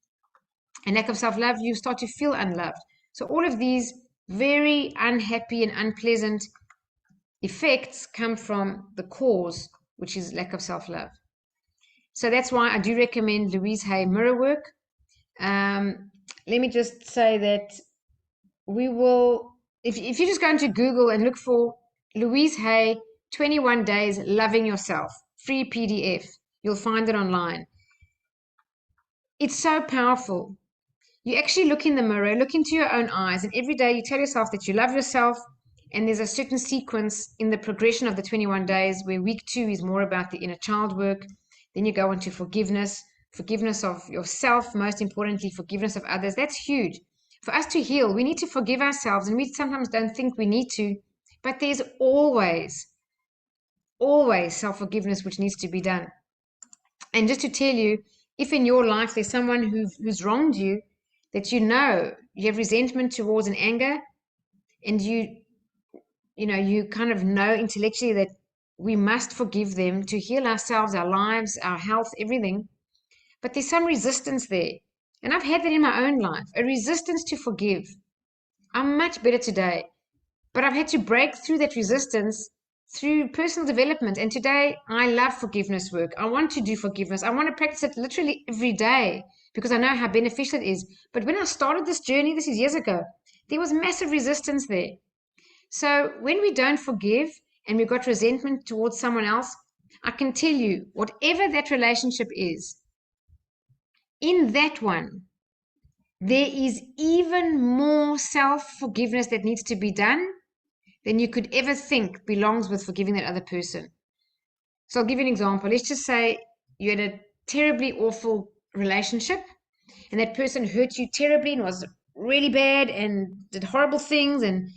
And lack of self-love, you start to feel unloved. So all of these very unhappy and unpleasant effects come from the cause, which is lack of self-love. So that's why I do recommend Louise Hay mirror work. Let me just say that we will, if you just go into Google and look for Louise Hay 21 Days Loving Yourself, free PDF, you'll find it online. It's so powerful. You actually look in the mirror, look into your own eyes, and every day you tell yourself that you love yourself. And there's a certain sequence in the progression of the 21 days where week 2 is more about the inner child work. Then you go on to forgiveness of yourself, most importantly, forgiveness of others. That's huge. For us to heal, we need to forgive ourselves, and we sometimes don't think we need to, but there's always self-forgiveness which needs to be done. And just to tell you, if in your life there's someone who's wronged you, that you have resentment towards and anger, and you kind of know intellectually that we must forgive them to heal ourselves, our lives, our health, everything. But there's some resistance there. And I've had that in my own life, a resistance to forgive. I'm much better today, but I've had to break through that resistance through personal development. And today I love forgiveness work. I want to do forgiveness. I want to practice it literally every day because I know how beneficial it is. But when I started this journey, this is years ago, there was massive resistance there. So when we don't forgive and we've got resentment towards someone else, I can tell you, whatever that relationship is, in that one, there is even more self-forgiveness that needs to be done than you could ever think belongs with forgiving that other person. So I'll give you an example. Let's just say you had a terribly awful relationship and that person hurt you terribly and was really bad and did horrible things, and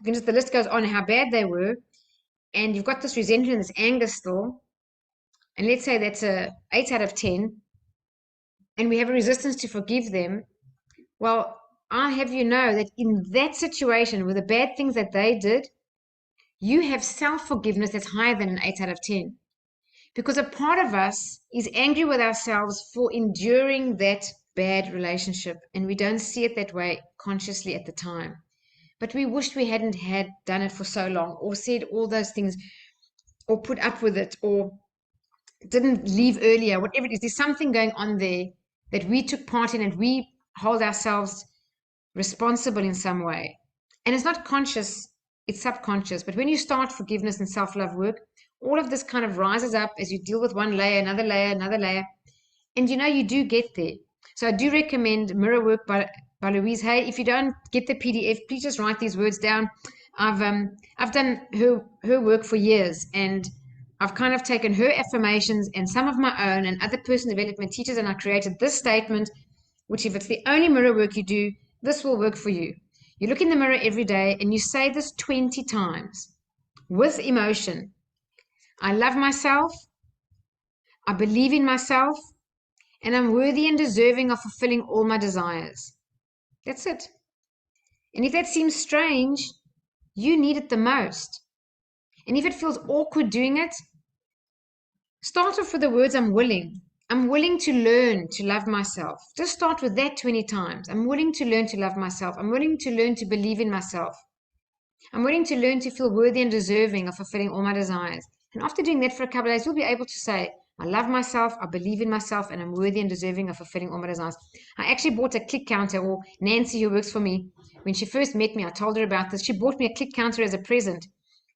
goodness, the list goes on how bad they were, and you've got this resentment and this anger still, and let's say that's a 8 out of 10, and we have a resistance to forgive them. Well, I have you know that in that situation with the bad things that they did, you have self-forgiveness that's higher than an 8 out of 10. Because a part of us is angry with ourselves for enduring that bad relationship, and we don't see it that way consciously at the time. But we wished we hadn't done it for so long, or said all those things, or put up with it, or didn't leave earlier, whatever it is. There's something going on there that we took part in, and we hold ourselves responsible in some way. And it's not conscious, it's subconscious. But when you start forgiveness and self-love work, all of this kind of rises up as you deal with one layer, another layer, another layer. And you do get there. So I do recommend Mirror Work by Louise Hay. If you don't get the PDF, please just write these words down. I've done her work for years, and I've kind of taken her affirmations and some of my own and other personal development teachers, and I created this statement, which if it's the only mirror work you do, this will work for you. You look in the mirror every day and you say this 20 times with emotion. I love myself, I believe in myself, and I'm worthy and deserving of fulfilling all my desires. That's it. And if that seems strange, you need it the most. And if it feels awkward doing it, start off with the words, I'm willing. I'm willing to learn to love myself. Just start with that 20 times. I'm willing to learn to love myself. I'm willing to learn to believe in myself. I'm willing to learn to feel worthy and deserving of fulfilling all my desires. And after doing that for a couple of days, you'll be able to say, I love myself, I believe in myself, and I'm worthy and deserving of fulfilling all my desires. I actually bought a click counter, or Nancy, who works for me, when she first met me, I told her about this. She bought me a click counter as a present.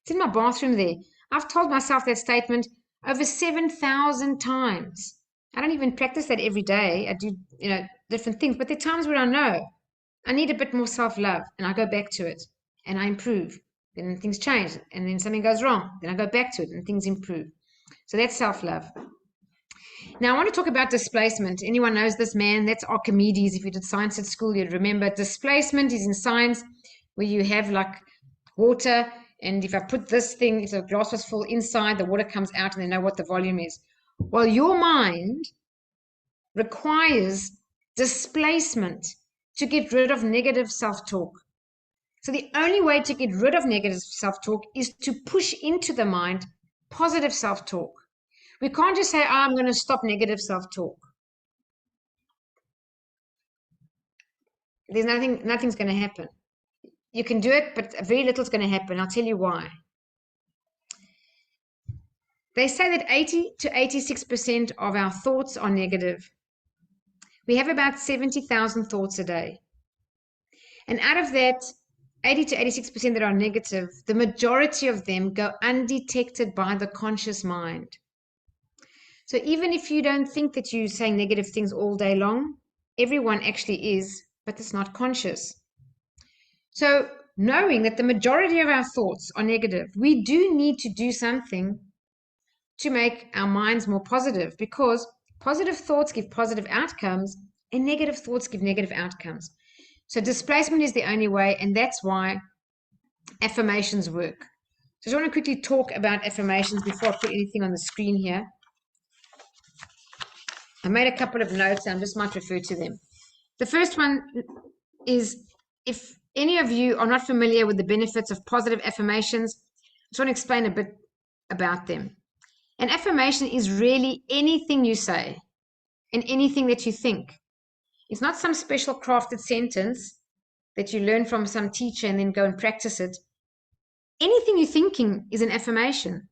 It's in my bathroom there. I've told myself that statement over 7,000 times. I don't even practice that every day. I do, different things, but there are times where I know I need a bit more self-love, and I go back to it, and I improve. Then things change, and then something goes wrong. Then I go back to it, and things improve. So that's self-love. Now I want to talk about displacement. Anyone knows this man? That's Archimedes. If you did science at school, you'd remember. Displacement is in science where you have like water, and if I put this thing, if the glass was full inside, the water comes out and they know what the volume is. Well, your mind requires displacement to get rid of negative self-talk. So the only way to get rid of negative self-talk is to push into the mind positive self-talk. We can't just say, oh, I'm going to stop negative self-talk. There's nothing's going to happen. You can do it, but very little's going to happen. I'll tell you why. They say that 80 to 86% of our thoughts are negative. We have about 70,000 thoughts a day. And out of that 80 to 86% that are negative, the majority of them go undetected by the conscious mind. So even if you don't think that you're saying negative things all day long, everyone actually is, but it's not conscious. So knowing that the majority of our thoughts are negative, we do need to do something to make our minds more positive, because positive thoughts give positive outcomes and negative thoughts give negative outcomes. So displacement is the only way, and that's why affirmations work. So I just want to quickly talk about affirmations before I put anything on the screen here. I made a couple of notes and I just might refer to them. The first one is, if any of you are not familiar with the benefits of positive affirmations, I just want to explain a bit about them. An affirmation is really anything you say and anything that you think. It's not some special crafted sentence that you learn from some teacher and then go and practice it. Anything you're thinking is an affirmation.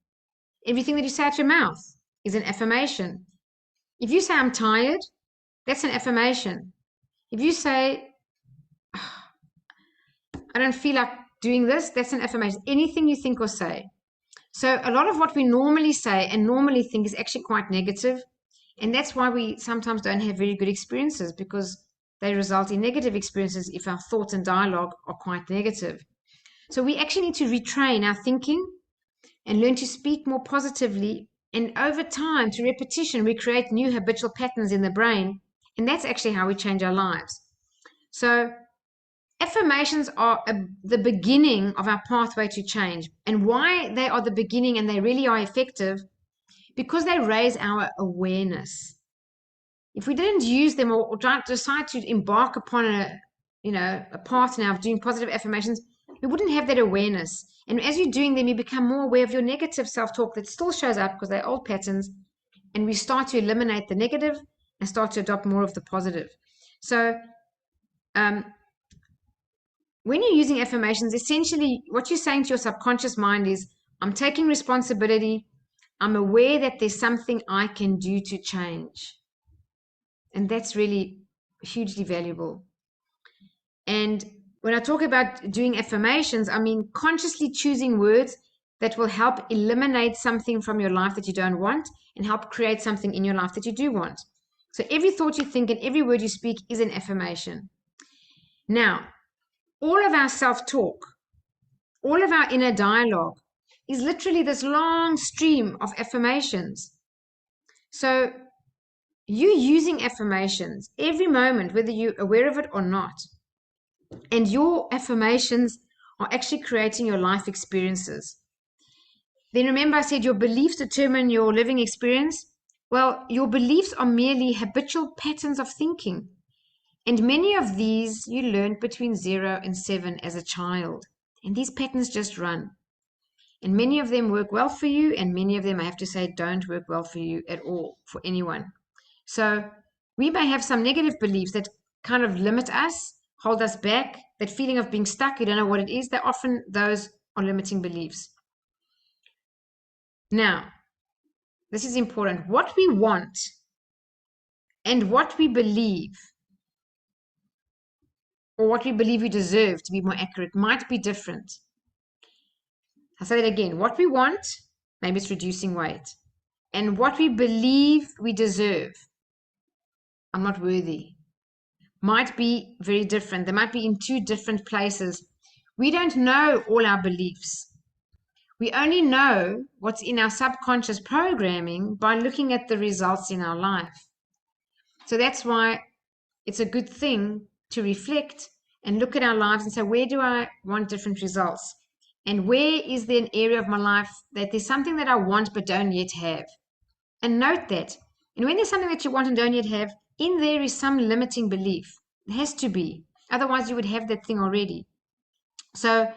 Everything that you say out your mouth is an affirmation. If you say, I'm tired, that's an affirmation. If you say, I don't feel like doing this, that's an affirmation. Anything you think or say. So a lot of what we normally say and normally think is actually quite negative. And that's why we sometimes don't have very good experiences, because they result in negative experiences if our thoughts and dialogue are quite negative. So we actually need to retrain our thinking and learn to speak more positively. And over time, through repetition, we create new habitual patterns in the brain. And that's actually how we change our lives. So affirmations are the beginning of our pathway to change. And why they are the beginning and they really are effective, because they raise our awareness. If we didn't use them or decide to embark upon a path now of doing positive affirmations, we wouldn't have that awareness. And as you're doing them, you become more aware of your negative self-talk that still shows up because they're old patterns, and we start to eliminate the negative and start to adopt more of the positive. So when you're using affirmations, essentially what you're saying to your subconscious mind is, I'm taking responsibility. I'm aware that there's something I can do to change. And that's really hugely valuable. And when I talk about doing affirmations, I mean consciously choosing words that will help eliminate something from your life that you don't want and help create something in your life that you do want. So every thought you think and every word you speak is an affirmation. Now, all of our self-talk, all of our inner dialogue is literally this long stream of affirmations. So you using affirmations every moment, whether you're aware of it or not, and your affirmations are actually creating your life experiences. Then remember, I said your beliefs determine your living experience. Well, your beliefs are merely habitual patterns of thinking. And many of these you learned between 0 and 7 as a child. And these patterns just run. And many of them work well for you, and many of them, I have to say, don't work well for you at all, for anyone. So we may have some negative beliefs that kind of limit us, hold us back, that feeling of being stuck, you don't know what it is. They're often those are limiting beliefs. Now, this is important. What we want and what we believe, or what we believe we deserve, to be more accurate, might be different. I'll say that again. What we want, maybe it's reducing weight. And what we believe we deserve, I'm not worthy, might be very different. They might be in two different places. We don't know all our beliefs. We only know what's in our subconscious programming by looking at the results in our life. So that's why it's a good thing to reflect and look at our lives and say, where do I want different results? And where is there an area of my life that there's something that I want but don't yet have? And note that. And when there's something that you want and don't yet have, in there is some limiting belief. It has to be. Otherwise, you would have that thing already. So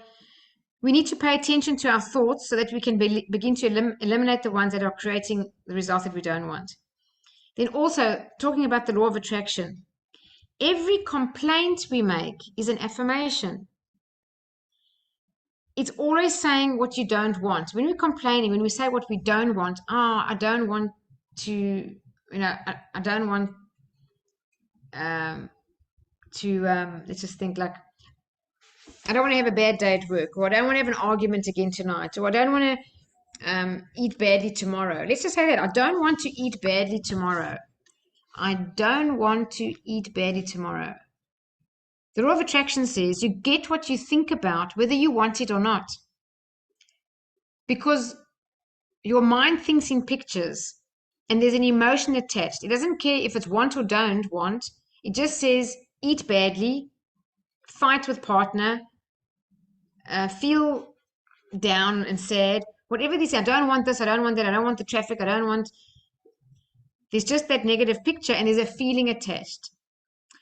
we need to pay attention to our thoughts so that we can begin to eliminate the ones that are creating the results that we don't want. Then also, talking about the law of attraction, every complaint we make is an affirmation. It's always saying what you don't want. When we're complaining, when we say what we don't want, I don't want to, I don't want let's just think like, I don't want to have a bad day at work, or I don't want to have an argument again tonight, or I don't want to eat badly tomorrow. Let's just say that. I don't want to eat badly tomorrow. I don't want to eat badly tomorrow. The law of attraction says you get what you think about, whether you want it or not. Because your mind thinks in pictures and there's an emotion attached. It doesn't care if it's want or don't want. It just says eat badly, fight with partner, feel down and sad, whatever these. I don't want this, I don't want that, I don't want the traffic, I don't want. There's just that negative picture and there's a feeling attached.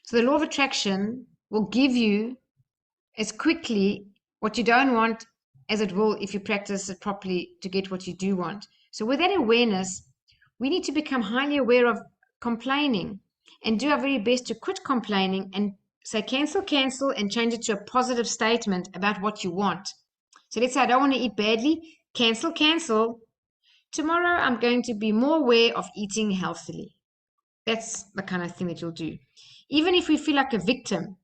So the law of attraction will give you as quickly what you don't want as it will if you practice it properly to get what you do want. So with that awareness, we need to become highly aware of complaining and do our very best to quit complaining and say cancel and change it to a positive statement about what you want. So let's say I don't want to eat badly, cancel. Tomorrow I'm going to be more aware of eating healthily. That's the kind of thing that you'll do. Even if we feel like a victim,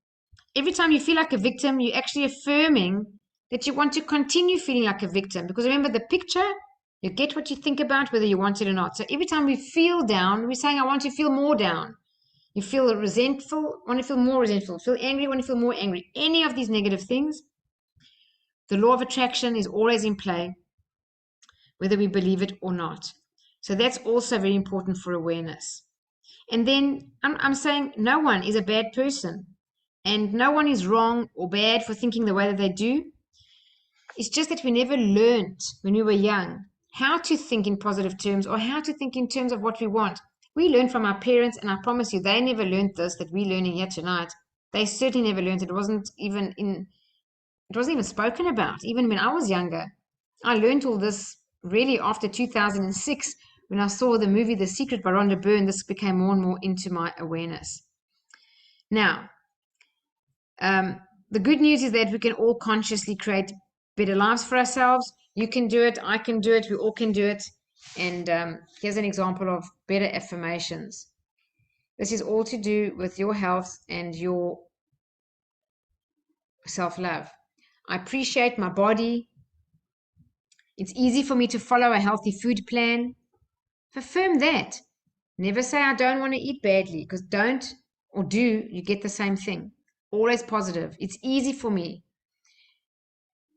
every time you feel like a victim, you're actually affirming that you want to continue feeling like a victim. Because remember, the picture, you get what you think about, whether you want it or not. So every time we feel down, we're saying, I want to feel more down. You feel resentful, want to feel more resentful. Feel angry, want to feel more angry. Any of these negative things, the law of attraction is always in play, whether we believe it or not. So that's also very important for awareness. And then I'm saying no one is a bad person. And no one is wrong or bad for thinking the way that they do. It's just that we never learned when we were young how to think in positive terms or how to think in terms of what we want. We learned from our parents, and I promise you, they never learned this that we're learning here tonight. They certainly never learned it. It wasn't even spoken about, even when I was younger. I learned all this really after 2006 when I saw the movie The Secret by Rhonda Byrne. This became more and more into my awareness. Now, the good news is that we can all consciously create better lives for ourselves. You can do it. I can do it. We all can do it. And here's an example of better affirmations. This is all to do with your health and your self-love. I appreciate my body. It's easy for me to follow a healthy food plan. Affirm that. Never say I don't want to eat badly, because don't or do, you get the same thing. Always positive. It's easy for me.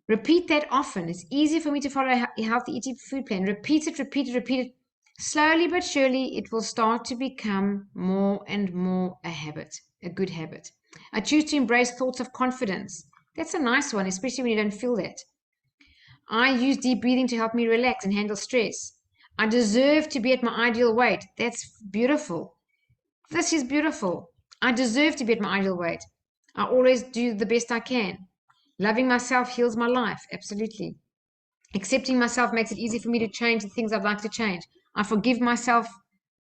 Repeat that often. It's easy for me to follow a healthy eating food plan. Repeat it. Slowly but surely, it will start to become more and more a habit, a good habit. I choose to embrace thoughts of confidence. That's a nice one, especially when you don't feel that. I use deep breathing to help me relax and handle stress. I deserve to be at my ideal weight. That's beautiful. This is beautiful. I deserve to be at my ideal weight. I always do the best I can. Loving myself heals my life. Absolutely. Accepting myself makes it easy for me to change the things I'd like to change. I forgive myself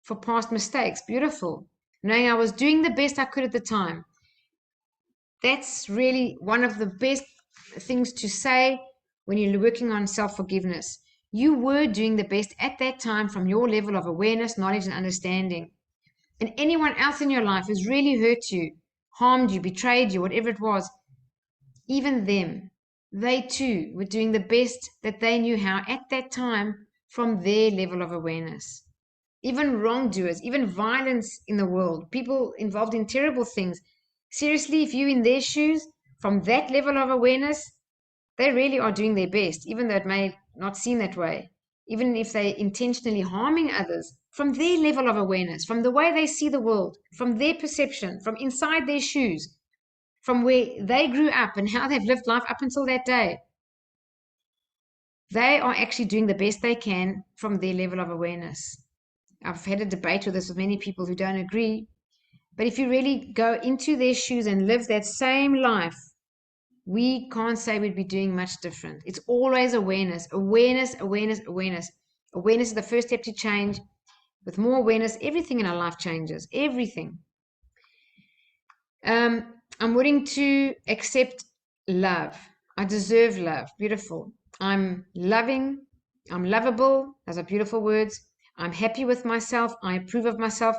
for past mistakes. Beautiful. Knowing I was doing the best I could at the time. That's really one of the best things to say when you're working on self-forgiveness. You were doing the best at that time from your level of awareness, knowledge, and understanding. And anyone else in your life who's really hurt you, harmed you, betrayed you, whatever it was, even them, they too were doing the best that they knew how at that time from their level of awareness. Even wrongdoers, even violence in the world, people involved in terrible things. Seriously, if you're in their shoes, from that level of awareness, they really are doing their best, even though it may not seem that way. Even if they're intentionally harming others, from their level of awareness, from the way they see the world, from their perception, from inside their shoes, from where they grew up and how they've lived life up until that day, they are actually doing the best they can from their level of awareness. I've had a debate with this with many people who don't agree, But if you really go into their shoes and live that same life, we can't say we'd be doing much different. It's always awareness, awareness, awareness, awareness. Awareness is the first step to change. With more awareness, everything in our life changes. Everything. I'm willing to accept love. I deserve love. Beautiful. I'm loving. I'm lovable. Those are beautiful words. I'm happy with myself. I approve of myself.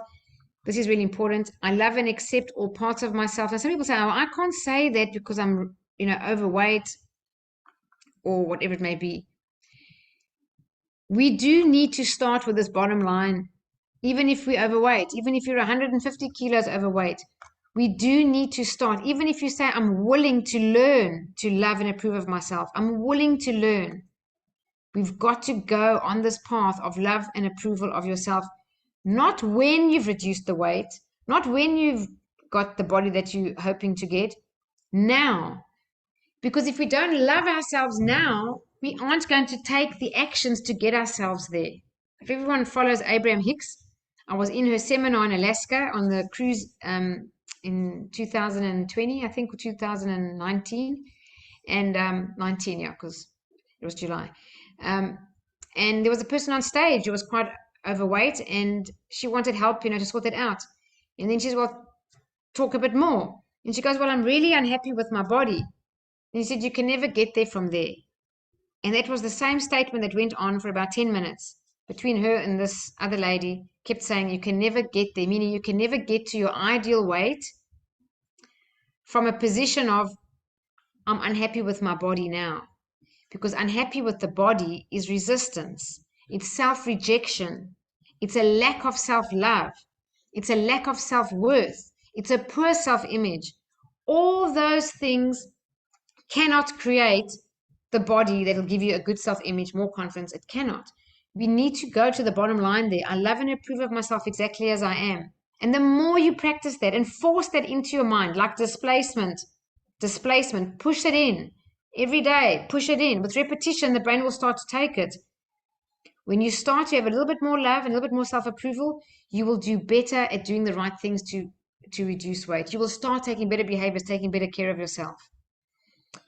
This is really important. I love and accept all parts of myself. And some people say, oh, I can't say that because I'm, overweight or whatever it may be. We do need to start with this bottom line. Even if we're overweight, even if you're 150 kilos overweight, we do need to start. Even if you say, I'm willing to learn to love and approve of myself, I'm willing to learn. We've got to go on this path of love and approval of yourself, not when you've reduced the weight, not when you've got the body that you're hoping to get, now. Because if we don't love ourselves now, we aren't going to take the actions to get ourselves there. If everyone follows Abraham Hicks, I was in her seminar in Alaska on the cruise in 2020, I think, or 2019, and 19, yeah, because it was July. And there was a person on stage who was quite overweight, and she wanted help, to sort that out. And then she says, well, talk a bit more. And she goes, well, I'm really unhappy with my body. And he said, you can never get there from there. And that was the same statement that went on for about 10 minutes between her and this other lady, kept saying, you can never get there, meaning you can never get to your ideal weight from a position of, I'm unhappy with my body now. Because unhappy with the body is resistance. It's self-rejection. It's a lack of self-love. It's a lack of self-worth. It's a poor self-image. All those things cannot create the body that will give you a good self-image, more confidence. It cannot. We need to go to the bottom line there. I love and approve of myself exactly as I am. And the more you practice that and force that into your mind, like displacement, push it in every day, push it in. With repetition, the brain will start to take it. When you start to have a little bit more love and a little bit more self-approval, you will do better at doing the right things to reduce weight. You will start taking better behaviors, taking better care of yourself.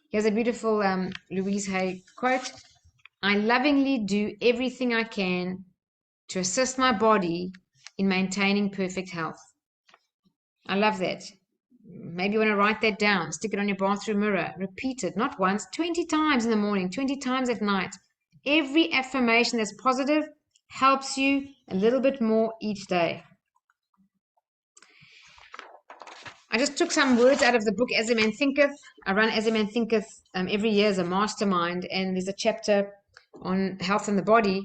Here's a beautiful Louise Hay quote. I lovingly do everything I can to assist my body in maintaining perfect health. I love that. Maybe you want to write that down, stick it on your bathroom mirror, repeat it, not once, 20 times in the morning, 20 times at night. Every affirmation that's positive helps you a little bit more each day. I just took some words out of the book As a Man Thinketh. I run As a Man Thinketh every year as a mastermind, and there's a chapter on health and the body.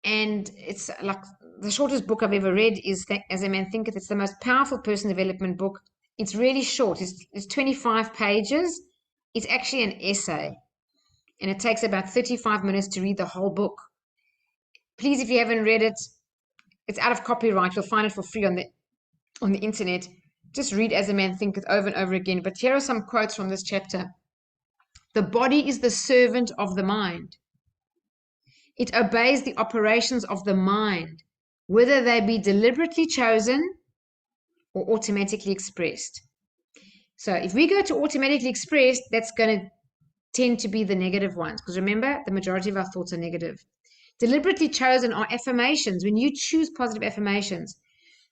And it's like the shortest book I've ever read is As a Man Thinketh. It's the most powerful personal development book. It's really short. It's 25 pages. It's actually an essay. And it takes about 35 minutes to read the whole book. Please, if you haven't read it, it's out of copyright. You'll find it for free on the internet. Just read As a Man Thinketh over and over again. But here are some quotes from this chapter. The body is the servant of the mind. It obeys the operations of the mind, whether they be deliberately chosen or automatically expressed. So if we go to automatically expressed, that's going to tend to be the negative ones. Because remember, the majority of our thoughts are negative. Deliberately chosen are affirmations, when you choose positive affirmations.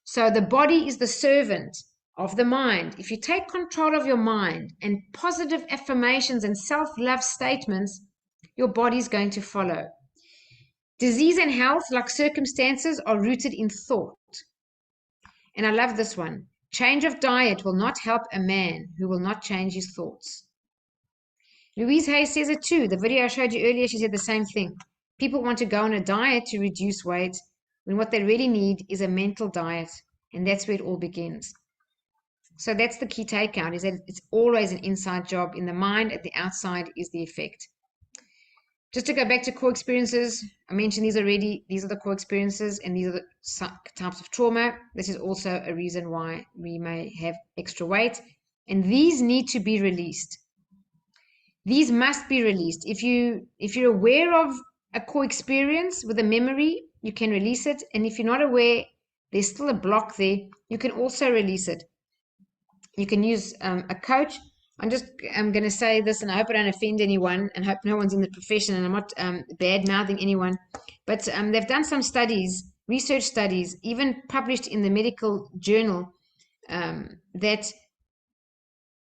So the body is the servant of the mind. If you take control of your mind and positive affirmations and self-love statements, your body is going to follow. Disease and health, like circumstances, are rooted in thought. And I love this one. Change of diet will not help a man who will not change his thoughts. Louise Hay says it too. The video I showed you earlier, she said the same thing. People want to go on a diet to reduce weight when what they really need is a mental diet. And that's where it all begins. So that's the key takeout, is that it's always an inside job. In the mind, at the outside is the effect. Just to go back to core experiences, I mentioned these already. These are the core experiences, and these are the types of trauma. This is also a reason why we may have extra weight. And these need to be released. These must be released. If you're aware of a core experience with a memory, you can release it. And if you're not aware, there's still a block there, you can also release it. You can use a coach. I'm going to say this, and I hope I don't offend anyone, and hope no one's in the profession, and I'm not bad-mouthing anyone, but they've done some studies, research studies, even published in the medical journal, that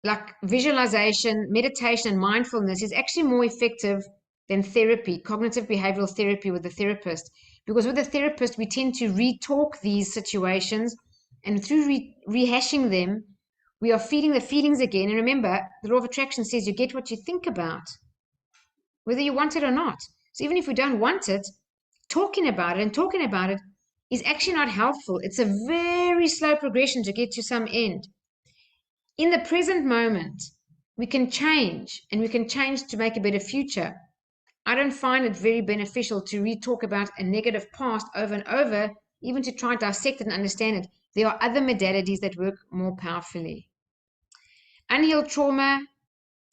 like visualization, meditation, and mindfulness is actually more effective than therapy, cognitive behavioral therapy with the therapist. Because with the therapist, we tend to re-talk these situations, and through rehashing them, we are feeding the feelings again. And remember, the law of attraction says you get what you think about, whether you want it or not. So even if we don't want it, talking about it is actually not helpful. It's a very slow progression to get to some end. In the present moment, we can change, and we can change to make a better future. I don't find it very beneficial to re-talk about a negative past over and over, even to try and dissect it and understand it. There are other modalities that work more powerfully. Unhealed trauma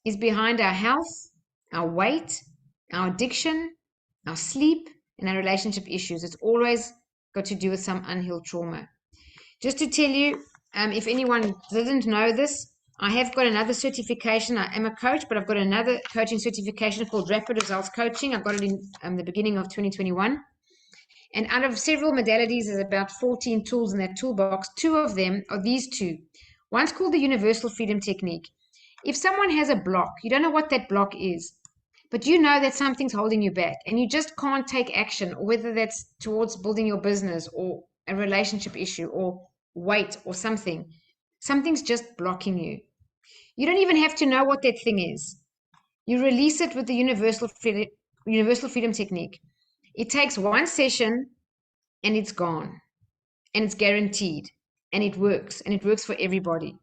is behind our health, our weight, our addiction, our sleep, and our relationship issues. It's always got to do with some unhealed trauma. Just to tell you, if anyone didn't know this, I have got another certification. I am a coach, but I've got another coaching certification called Rapid Results Coaching. I got it in the beginning of 2021. And out of several modalities, there's about 14 tools in that toolbox. 2 of them are these 2. One's called the Universal Freedom Technique. If someone has a block, you don't know what that block is, but you know that something's holding you back and you just can't take action, or whether that's towards building your business or a relationship issue or weight or something. Something's just blocking you. You don't even have to know what that thing is. You release it with the Universal Freedom Technique. It takes 1 session and it's gone, and it's guaranteed, and it works for everybody.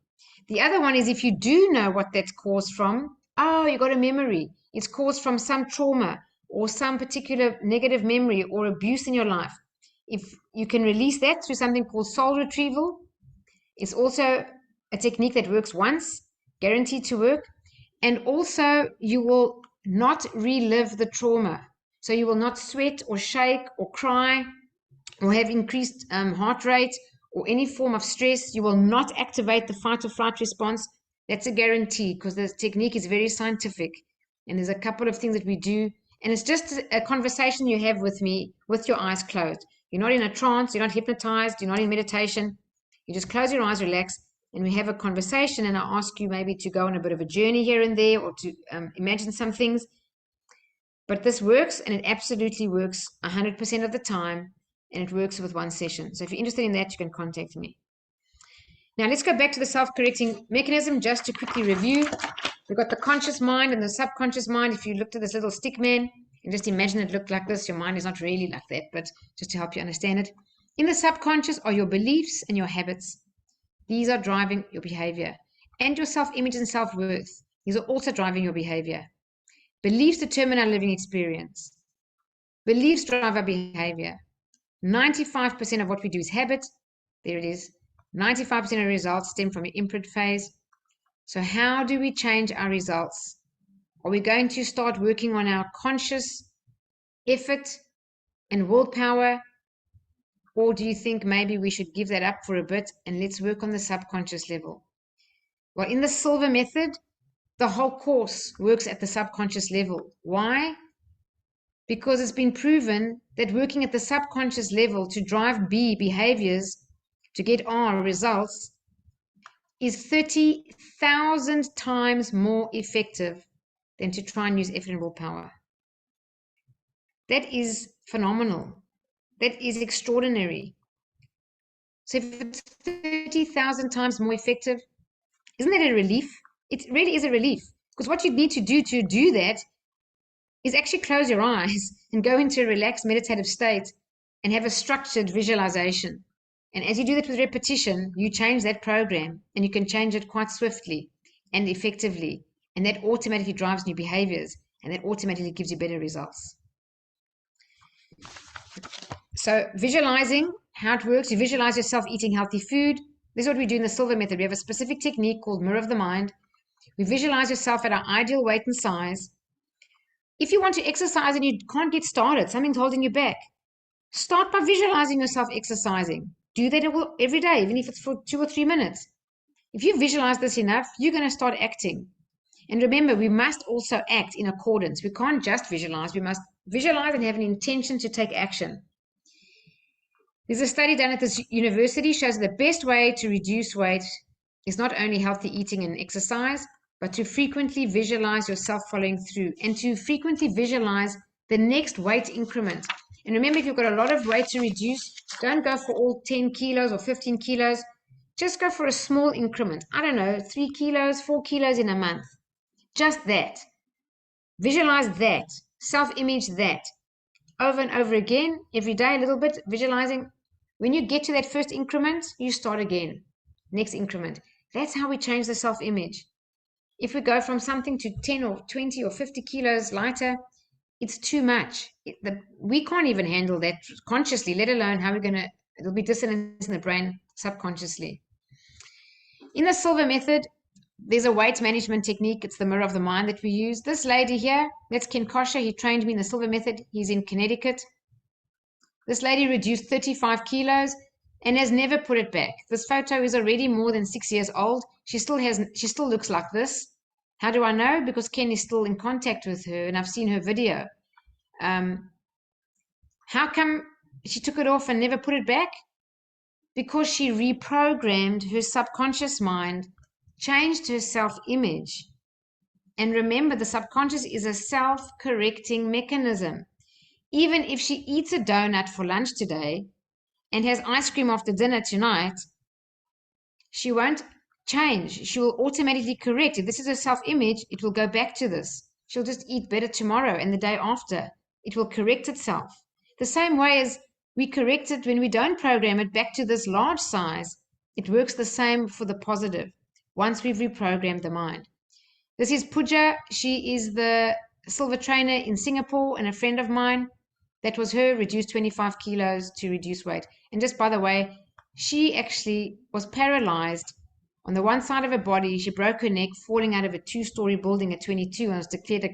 The other one is if you do know what that's caused from, you got a memory. It's caused from some trauma or some particular negative memory or abuse in your life. If you can release that through something called soul retrieval, it's also a technique that works once, guaranteed to work. And also you will not relive the trauma. So you will not sweat or shake or cry or have increased heart rate or any form of stress. You will not activate the fight or flight response. That's a guarantee, because the technique is very scientific. And there's a couple of things that we do. And it's just a conversation you have with me with your eyes closed. You're not in a trance. You're not hypnotized. You're not in meditation. You just close your eyes, relax, and we have a conversation. And I ask you maybe to go on a bit of a journey here and there, or to imagine some things. But this works, and it absolutely works 100% of the time. And it works with 1 session. So if you're interested in that, you can contact me. Now let's go back to the self-correcting mechanism just to quickly review. We've got the conscious mind and the subconscious mind. If you looked at this little stick man and just imagine it looked like this, your mind is not really like that, but just to help you understand it. In the subconscious are your beliefs and your habits. These are driving your behavior. And your self-image and self-worth. These are also driving your behavior. Beliefs determine our living experience. Beliefs drive our behavior. 95% of what we do is habit. There it is. 95% of results stem from your imprint phase. So how do we change our results? Are we going to start working on our conscious effort and willpower? Or do you think maybe we should give that up for a bit and let's work on the subconscious level? Well, in the Silva method, the whole course works at the subconscious level. Why? Because it's been proven that working at the subconscious level to drive B behaviors, to get R results, is 30,000 times more effective than to try and use effort and willpower. That is phenomenal. That is extraordinary. So if it's 30,000 times more effective, isn't that a relief? It really is a relief, because what you need to do that is actually close your eyes and go into a relaxed meditative state and have a structured visualization. And as you do that with repetition, you change that program, and you can change it quite swiftly and effectively. And that automatically drives new behaviors, and that automatically gives you better results. So visualizing how it works, you visualize yourself eating healthy food. This is what we do in the Silva method. We have a specific technique called Mirror of the Mind. We visualize yourself at our ideal weight and size. If you want to exercise and you can't get started, something's holding you back, start by visualizing yourself exercising. Do that every day, even if it's for 2 or 3 minutes. If you visualize this enough, you're going to start acting. And remember, we must also act in accordance. We can't just visualize. We must visualize and have an intention to take action. There's a study done at this university shows the best way to reduce weight is not only healthy eating and exercise, but to frequently visualize yourself following through and to frequently visualize the next weight increment. And remember, if you've got a lot of weight to reduce, don't go for all 10 kilos or 15 kilos. Just go for a small increment. I don't know, 3 kilos, 4 kilos in a month. Just that. Visualize that. Self-image that. Over and over again, every day a little bit, visualizing. When you get to that first increment, you start again. Next increment. That's how we change the self-image. If we go from something to 10 or 20 or 50 kilos lighter, it's too much. We can't even handle that consciously, let alone how we're going to, it'll be dissonance in the brain subconsciously. In the Silva method, there's a weight management technique. It's the mirror of the mind that we use. This lady here, that's Ken Kosher. He trained me in the Silva method. He's in Connecticut. This lady reduced 35 kilos and has never put it back. This photo is already more than 6 years old. She still looks like this. How do I know? Because Ken is still in contact with her and I've seen her video. How come she took it off and never put it back? Because she reprogrammed her subconscious mind, changed her self-image. And remember, the subconscious is a self-correcting mechanism. Even if she eats a donut for lunch today and has ice cream after dinner tonight, she won't change. She will automatically correct. If this is her self-image, it will go back to this. She'll just eat better tomorrow and the day after. It will correct itself. The same way as we correct it when we don't program it back to this large size, it works the same for the positive once we've reprogrammed the mind. This is Pooja. She is the Silva trainer in Singapore and a friend of mine. That was her, reduced 25 kilos to reduce weight. And just by the way, she actually was paralyzed on the one side of her body. She broke her neck falling out of a 2-story building at 22 and was declared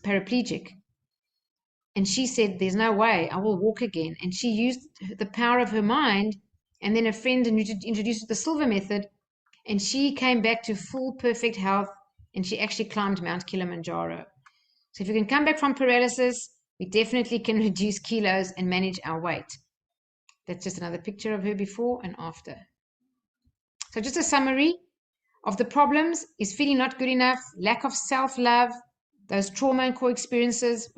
paraplegic. And she said, there's no way, I will walk again. And she used the power of her mind, and then a friend introduced the Silva method, and she came back to full perfect health, and she actually climbed Mount Kilimanjaro. So if you can come back from paralysis, we definitely can reduce kilos and manage our weight. That's just another picture of her before and after. So just a summary of the problems is feeling not good enough, lack of self-love, those trauma and core experiences,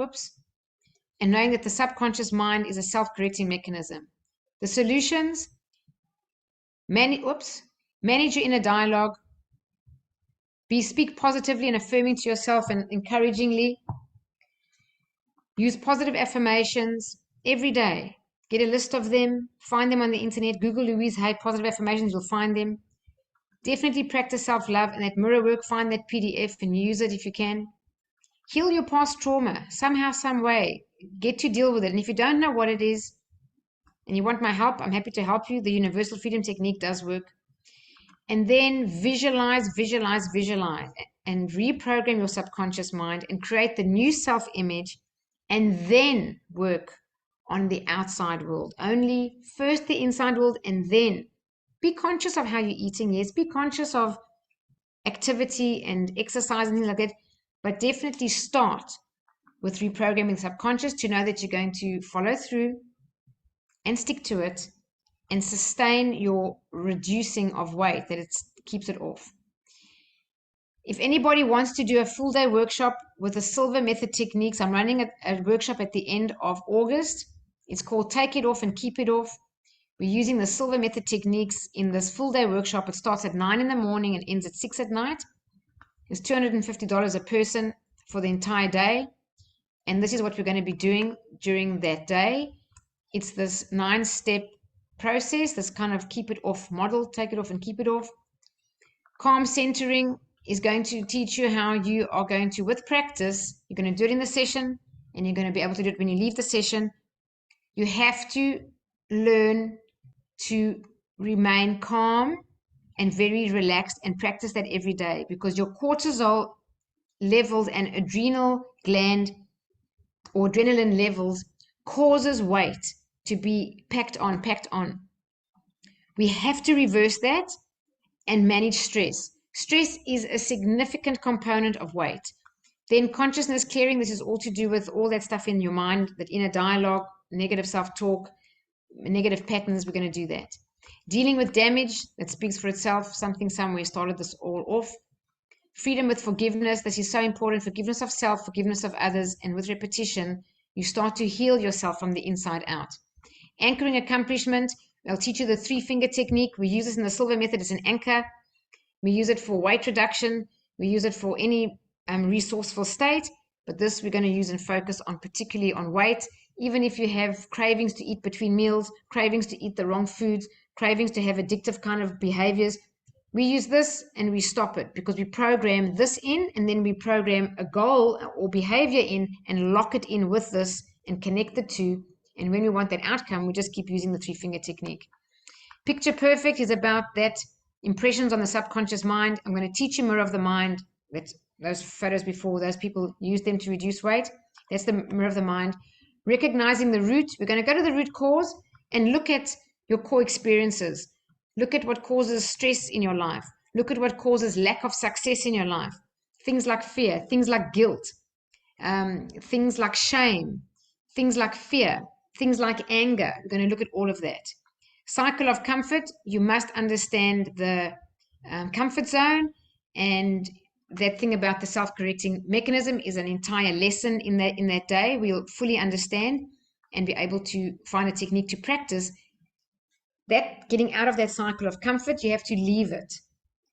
and knowing that the subconscious mind is a self-correcting mechanism. The solutions, manage your inner dialogue, speak positively and affirming to yourself and encouragingly. Use positive affirmations every day. Get a list of them, find them on the internet, Google Louise Hay positive affirmations, you'll find them. Definitely practice self-love and that mirror work, find that PDF and use it if you can. Heal your past trauma somehow, some way. Get to deal with it. And if you don't know what it is and you want my help, I'm happy to help you. The Universal Freedom Technique does work. And then visualize, and reprogram your subconscious mind and create the new self-image, and then work on the outside world. Only first the inside world, and then be conscious of how you're eating. Yes, be conscious of activity and exercise and things like that, but definitely start with reprogramming the subconscious to know that you're going to follow through and stick to it and sustain your reducing of weight, that it keeps it off. If anybody wants to do a full day workshop with the Silva method techniques, I'm running a workshop at the end of August. It's called Take It Off and Keep It Off. We're using the Silva method techniques in this full day workshop. It starts at 9 in the morning and ends at 6 at night. It's $250 a person for the entire day. And this is what we're going to be doing during that day. It's this 9-step process, this kind of keep it off model, take it off and keep it off. Calm centering is going to teach you how you are going to, with practice, you're going to do it in the session and you're going to be able to do it when you leave the session. You have to learn to remain calm and very relaxed and practice that every day, because your cortisol levels and adrenal gland or adrenaline levels causes weight. to be packed on, packed on. We have to reverse that and manage stress. Stress is a significant component of weight. Then consciousness clearing, this is all to do with all that stuff in your mind, that inner dialogue, negative self-talk, negative patterns. We're going to do that. Dealing with damage, that speaks for itself. Something somewhere started this all off. Freedom with forgiveness, this is so important. Forgiveness of self, forgiveness of others, and with repetition, you start to heal yourself from the inside out. Anchoring accomplishment, I'll teach you the 3-finger technique. We use this in the Silva method as an anchor. We use it for weight reduction. We use it for any resourceful state, but this we're going to use and focus on particularly on weight. Even if you have cravings to eat between meals, cravings to eat the wrong foods, cravings to have addictive kind of behaviors, we use this and we stop it because we program this in, and then we program a goal or behavior in and lock it in with this and connect the two. And when we want that outcome, we just keep using the 3-finger technique. Picture perfect is about that impressions on the subconscious mind. I'm going to teach you mirror of the mind. That's those photos before, those people use them to reduce weight. That's the mirror of the mind. Recognizing the root. We're going to go to the root cause and look at your core experiences. Look at what causes stress in your life. Look at what causes lack of success in your life. Things like fear, things like guilt, things like shame, things like fear, things like anger. We're going to look at all of that. Cycle of comfort. You must understand the comfort zone, and that thing about the self-correcting mechanism is an entire lesson in that day. We'll fully understand and be able to find a technique to practice that. Getting out of that cycle of comfort, you have to leave it,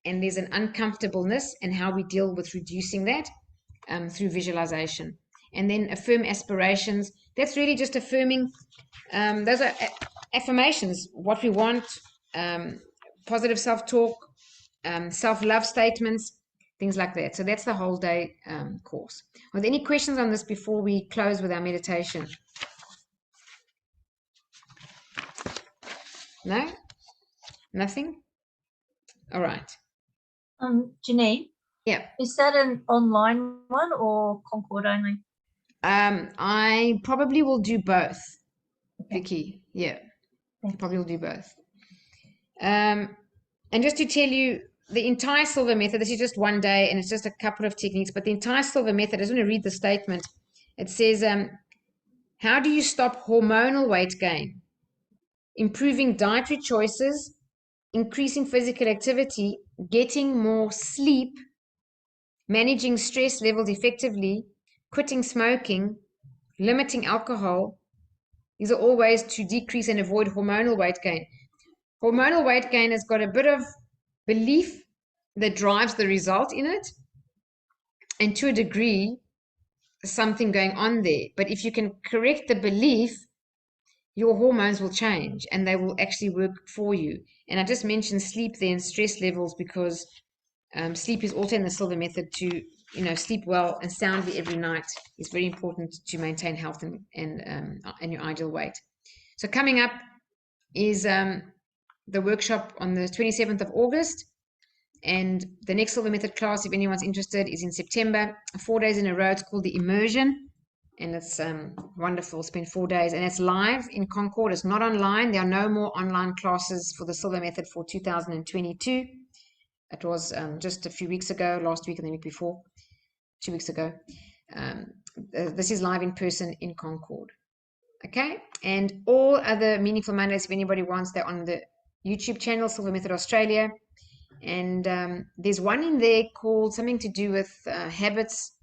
and there's an uncomfortableness, and how we deal with reducing that through visualization. And then affirm aspirations. That's really just affirming. Those are affirmations, what we want, positive self-talk, self-love statements, things like that. So that's the whole day course. Are there any questions on this before we close with our meditation? No? Nothing? All right. Janine? Yeah. Is that an online one or Concord only? I probably will do both, Okay. Vicky. Yeah. Thank you. Probably will do both. And just to tell you, the entire Silva method, this is just one day and it's just a couple of techniques, but the entire Silva method, I just want to read the statement. It says, how do you stop hormonal weight gain? Improving dietary choices, increasing physical activity, getting more sleep, managing stress levels effectively, quitting smoking, limiting alcohol. These are all ways to decrease and avoid hormonal weight gain. Hormonal weight gain has got a bit of belief that drives the result in it, and to a degree, something going on there. But if you can correct the belief, your hormones will change and they will actually work for you. And I just mentioned sleep there and stress levels because sleep is also in the Silva method. To sleep well and soundly every night is very important to maintain health and your ideal weight. So coming up is the workshop on the 27th of August, and the next Silva method class, if anyone's interested, is in September, 4 days in a row. It's called the Immersion, and it's wonderful. Spend 4 days, and it's live in Concord. It's not online. There are no more online classes for the Silva method for 2022. It was just a few weeks ago, last week and the week before, 2 weeks ago. This is live in person in Concord. Okay, and all other Meaningful Mondays, if anybody wants, they're on the YouTube channel, Silva Method Australia. And there's one in there called something to do with habits,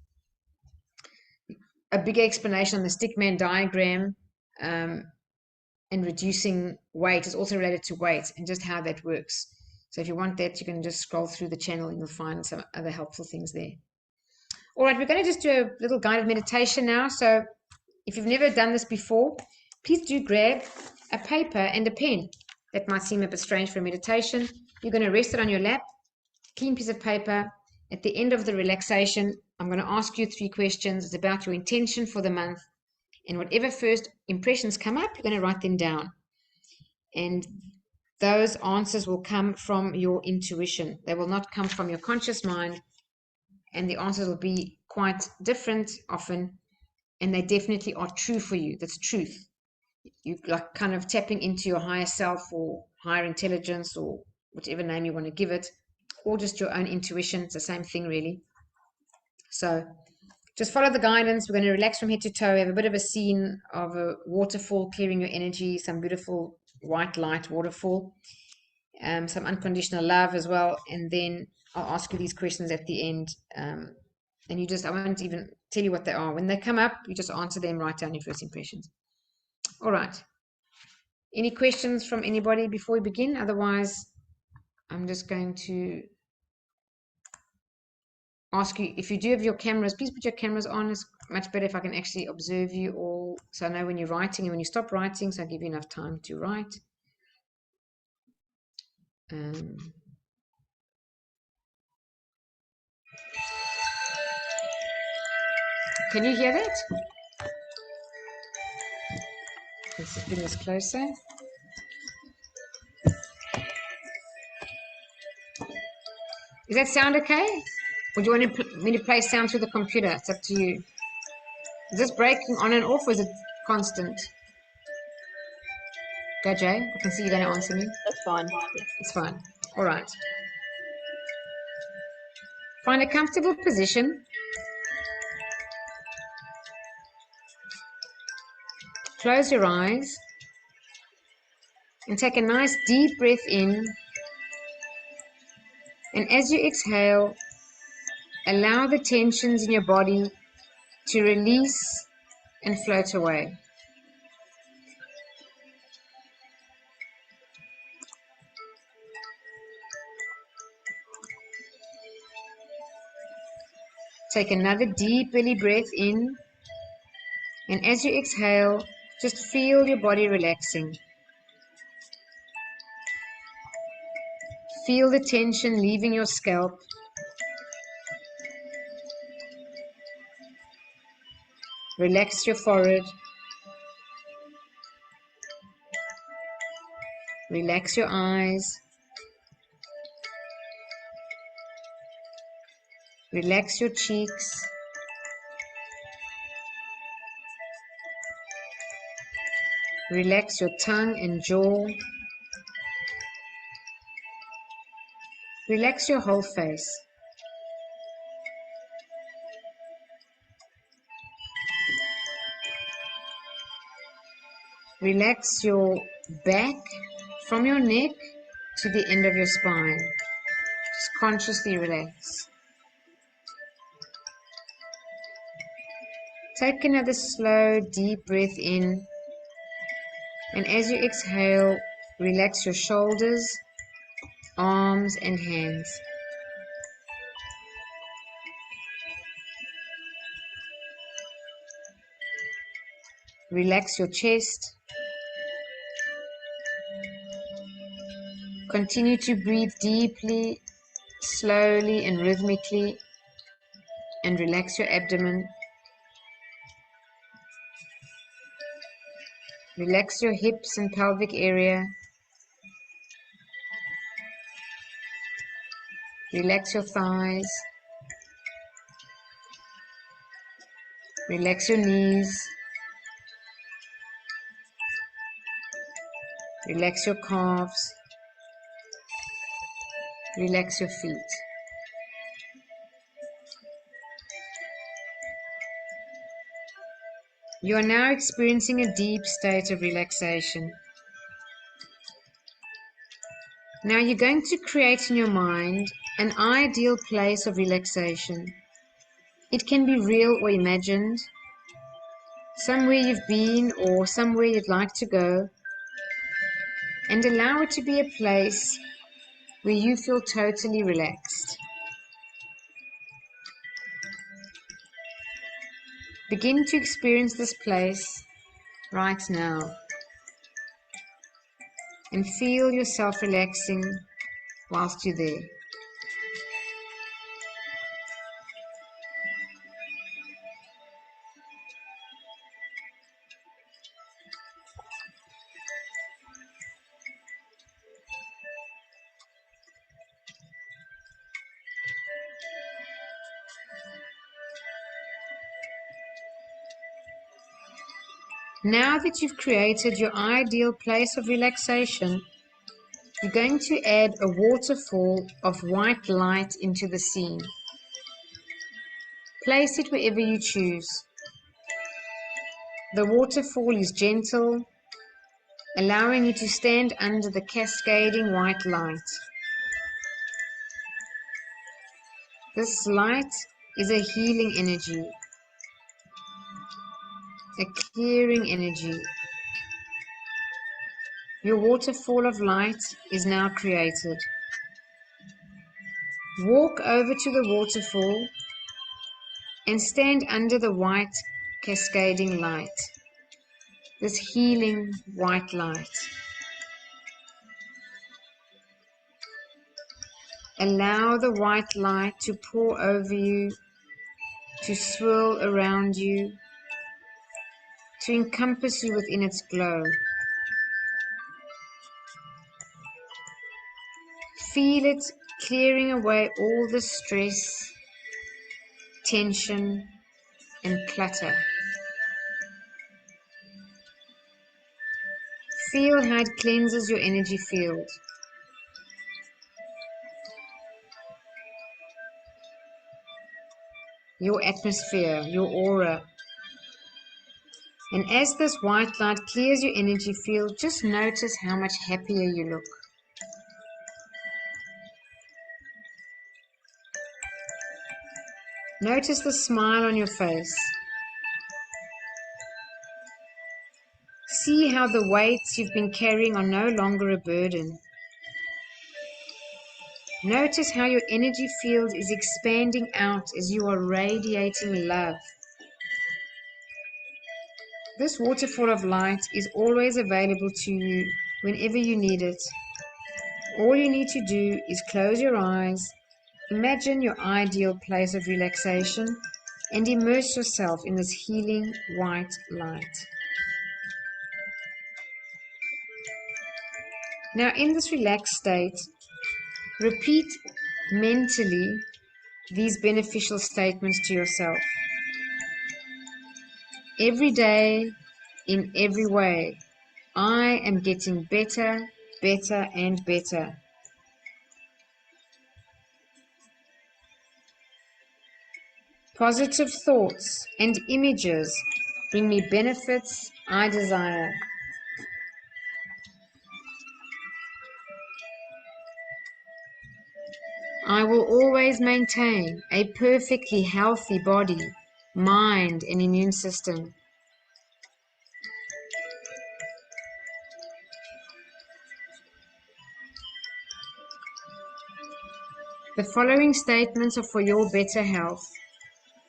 a bigger explanation on the stickman diagram, and reducing weight is also related to weight and just how that works. So if you want that, you can just scroll through the channel and you'll find some other helpful things there. All right, we're going to just do a little guided meditation now. So if you've never done this before, please do grab a paper and a pen. That might seem a bit strange for a meditation. You're going to rest it on your lap, clean piece of paper. At the end of the relaxation, I'm going to ask you 3 questions. It's about your intention for the month. And whatever first impressions come up, you're going to write them down. And those answers will come from your intuition. They will not come from your conscious mind. And the answers will be quite different often. And they definitely are true for you. That's truth. you like kind of tapping into your higher self or higher intelligence or whatever name you want to give it, or just your own intuition. It's the same thing, really. So just follow the guidance. We're going to relax from head to toe. We have a bit of a scene of a waterfall clearing your energy, some beautiful white light waterfall, some unconditional love as well. And then I'll ask you these questions at the end. And I won't even tell you what they are. When they come up, you just answer them, write down your first impressions. All right. Any questions from anybody before we begin? Otherwise, I'm just going to ask you, if you do have your cameras, please put your cameras on. It's much better if I can actually observe you all, so I know when you're writing and when you stop writing, so I give you enough time to write. Can you hear that? Let's just bring this closer. Does that sound okay? Or do you want me to play sound through the computer? It's up to you. Is this breaking on and off, or is it constant? Go, Jay. I can see you're going to answer me. That's fine. It's fine. All right. Find a comfortable position. Close your eyes and take a nice deep breath in. And as you exhale, allow the tensions in your body to release and float away. Take another deep belly breath in, and as you exhale, just feel your body relaxing. Feel the tension leaving your scalp. Relax your forehead. Relax your eyes. Relax your cheeks. Relax your tongue and jaw. Relax your whole face. Relax your back from your neck to the end of your spine. Just consciously relax. Take another slow, deep breath in. And as you exhale, relax your shoulders, arms, and hands. Relax your chest. Continue to breathe deeply, slowly, and rhythmically, and relax your abdomen. Relax your hips and pelvic area. Relax your thighs. Relax your knees. Relax your calves. Relax your feet. You are now experiencing a deep state of relaxation. Now you're going to create in your mind an ideal place of relaxation. It can be real or imagined, somewhere you've been or somewhere you'd like to go, and allow it to be a place where you feel totally relaxed. Begin to experience this place right now and feel yourself relaxing whilst you're there. Now that you've created your ideal place of relaxation, you're going to add a waterfall of white light into the scene. Place it wherever you choose. The waterfall is gentle, allowing you to stand under the cascading white light. This light is a healing energy, a clearing energy. Your waterfall of light is now created. Walk over to the waterfall and stand under the white cascading light, this healing white light. Allow the white light to pour over you, to swirl around you, to encompass you within its glow. Feel it clearing away all the stress, tension, and clutter. Feel how it cleanses your energy field. Your atmosphere, your aura. And as this white light clears your energy field, just notice how much happier you look. Notice the smile on your face. See how the weights you've been carrying are no longer a burden. Notice how your energy field is expanding out as you are radiating love. This waterfall of light is always available to you whenever you need it. All you need to do is close your eyes, imagine your ideal place of relaxation, and immerse yourself in this healing white light. Now, in this relaxed state, repeat mentally these beneficial statements to yourself. Every day, in every way, I am getting better, better, and better. Positive thoughts and images bring me benefits I desire. I will always maintain a perfectly healthy body, mind, and immune system. The following statements are for your better health.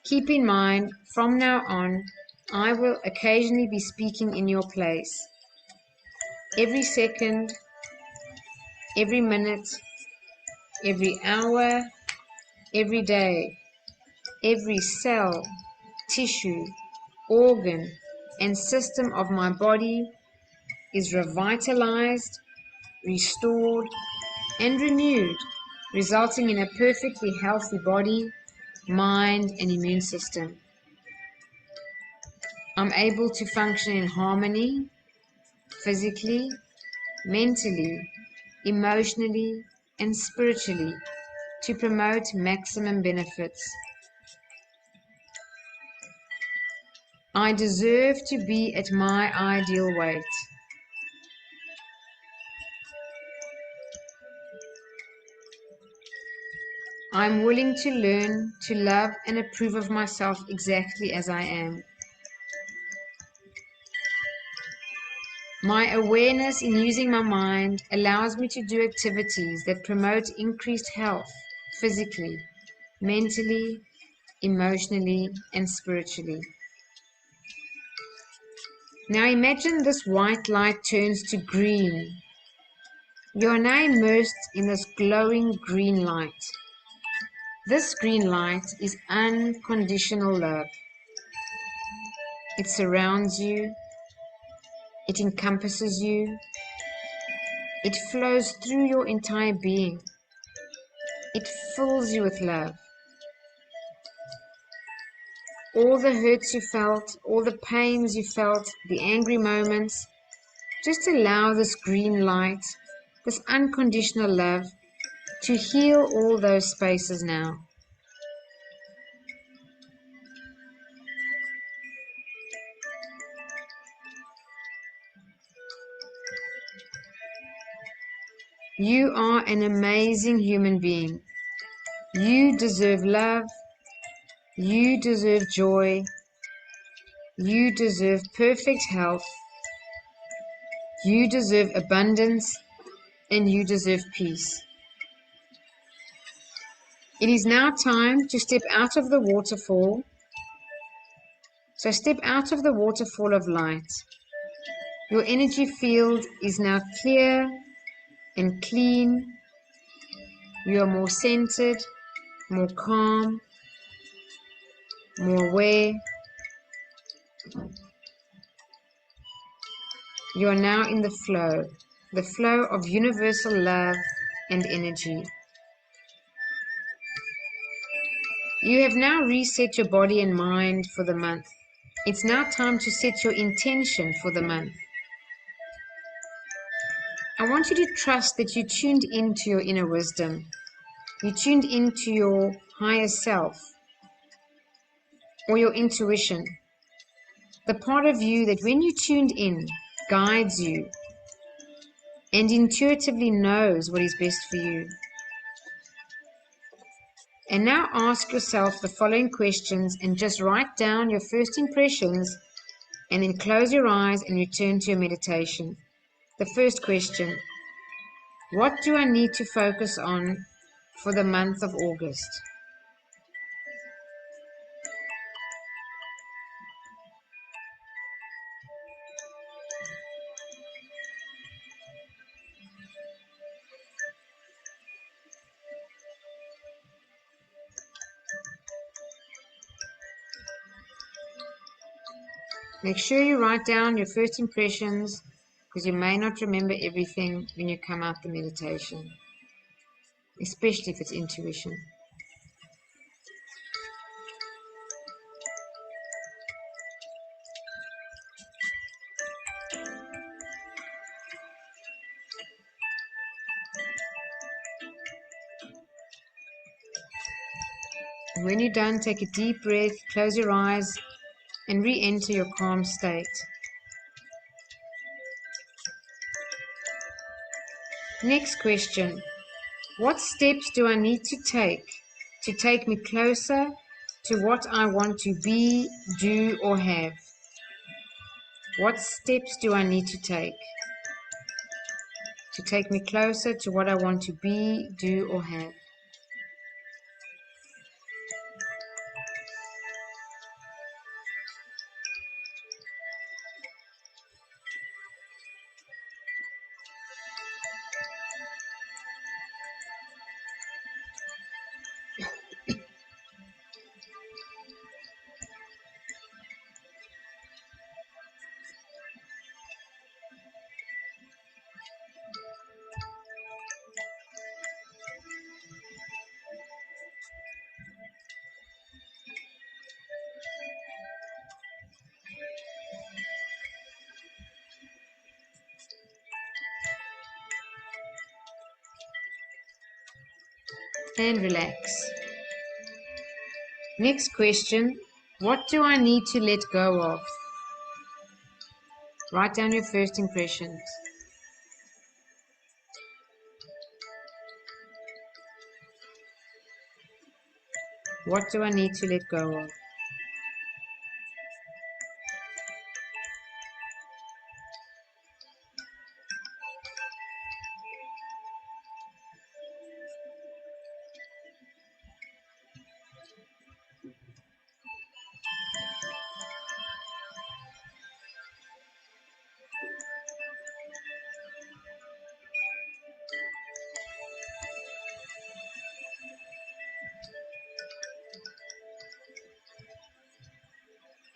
Keep in mind, from now on, I will occasionally be speaking in your place. Every second, every minute, every hour, every day, every cell, tissue, organ, and system of my body is revitalized, restored, and renewed, resulting in a perfectly healthy body, mind, and immune system. I'm able to function in harmony, physically, mentally, emotionally, and spiritually to promote maximum benefits. I deserve to be at my ideal weight. I'm willing to learn to love and approve of myself exactly as I am. My awareness in using my mind allows me to do activities that promote increased health physically, mentally, emotionally, and spiritually. Now imagine this white light turns to green. You are now immersed in this glowing green light. This green light is unconditional love. It surrounds you. It encompasses you. It flows through your entire being. It fills you with love. all the hurts you felt, all the pains you felt, the angry moments. Just allow this green light, this unconditional love, to heal all those spaces now. You are an amazing human being. You deserve love. You deserve joy. You deserve perfect health. You deserve abundance. And you deserve peace. It is now time to step out of the waterfall. So step out of the waterfall of light. Your energy field is now clear and clean. You are more centered, more calm, more aware. You are now in the flow of universal love and energy. You have now reset your body and mind for the month. It's now time to set your intention for the month. I want you to trust that you tuned into your inner wisdom. You tuned into your higher self or your intuition. The part of you that when you tuned in guides you and intuitively knows what is best for you. And now ask yourself the following questions and just write down your first impressions and then close your eyes and return to your meditation. The first question: what do I need to focus on for the month of August? Make sure you write down your first impressions because you may not remember everything when you come out the meditation, especially if it's intuition. When you're done, take a deep breath, close your eyes, and re-enter your calm state. Next question: what steps do I need to take me closer to what I want to be, do, or have? What steps do I need to take me closer to what I want to be, do, or have? And relax. Next question: what do I need to let go of? Write down your first impressions. What do I need to let go of?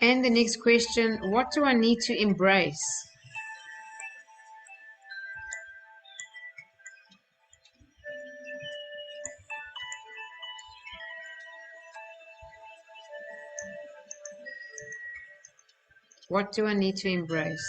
And the next question: what do I need to embrace? What do I need to embrace?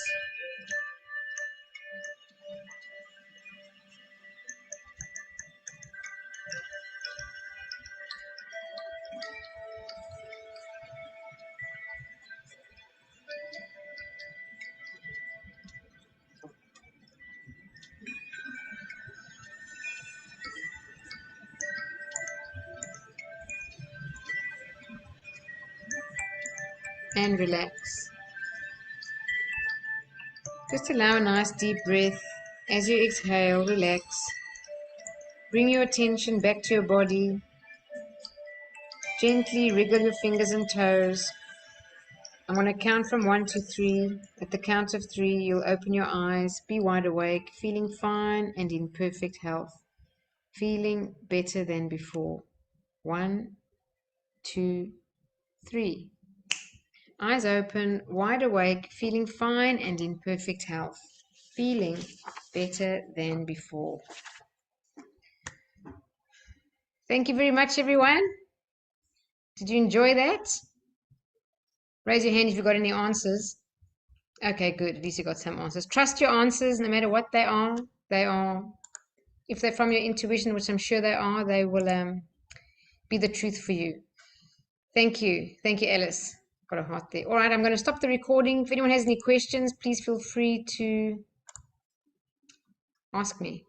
And relax. Just allow a nice deep breath. As you exhale, relax. Bring your attention back to your body. Gently wriggle your fingers and toes. I'm going to count from 1 to 3. At the count of 3, you'll open your eyes, be wide awake, feeling fine and in perfect health. Feeling better than before. 1, 2, 3. Eyes open, wide awake, feeling fine and in perfect health. Feeling better than before. Thank you very much, everyone. Did you enjoy that? Raise your hand if you got any answers. Okay, good. At least you got some answers. Trust your answers, no matter what they are. They are, if they're from your intuition, which I'm sure they are, they will be the truth for you. Thank you. Thank you, Alice. Got a heart there. All right, I'm going to stop the recording. If anyone has any questions, please feel free to ask me.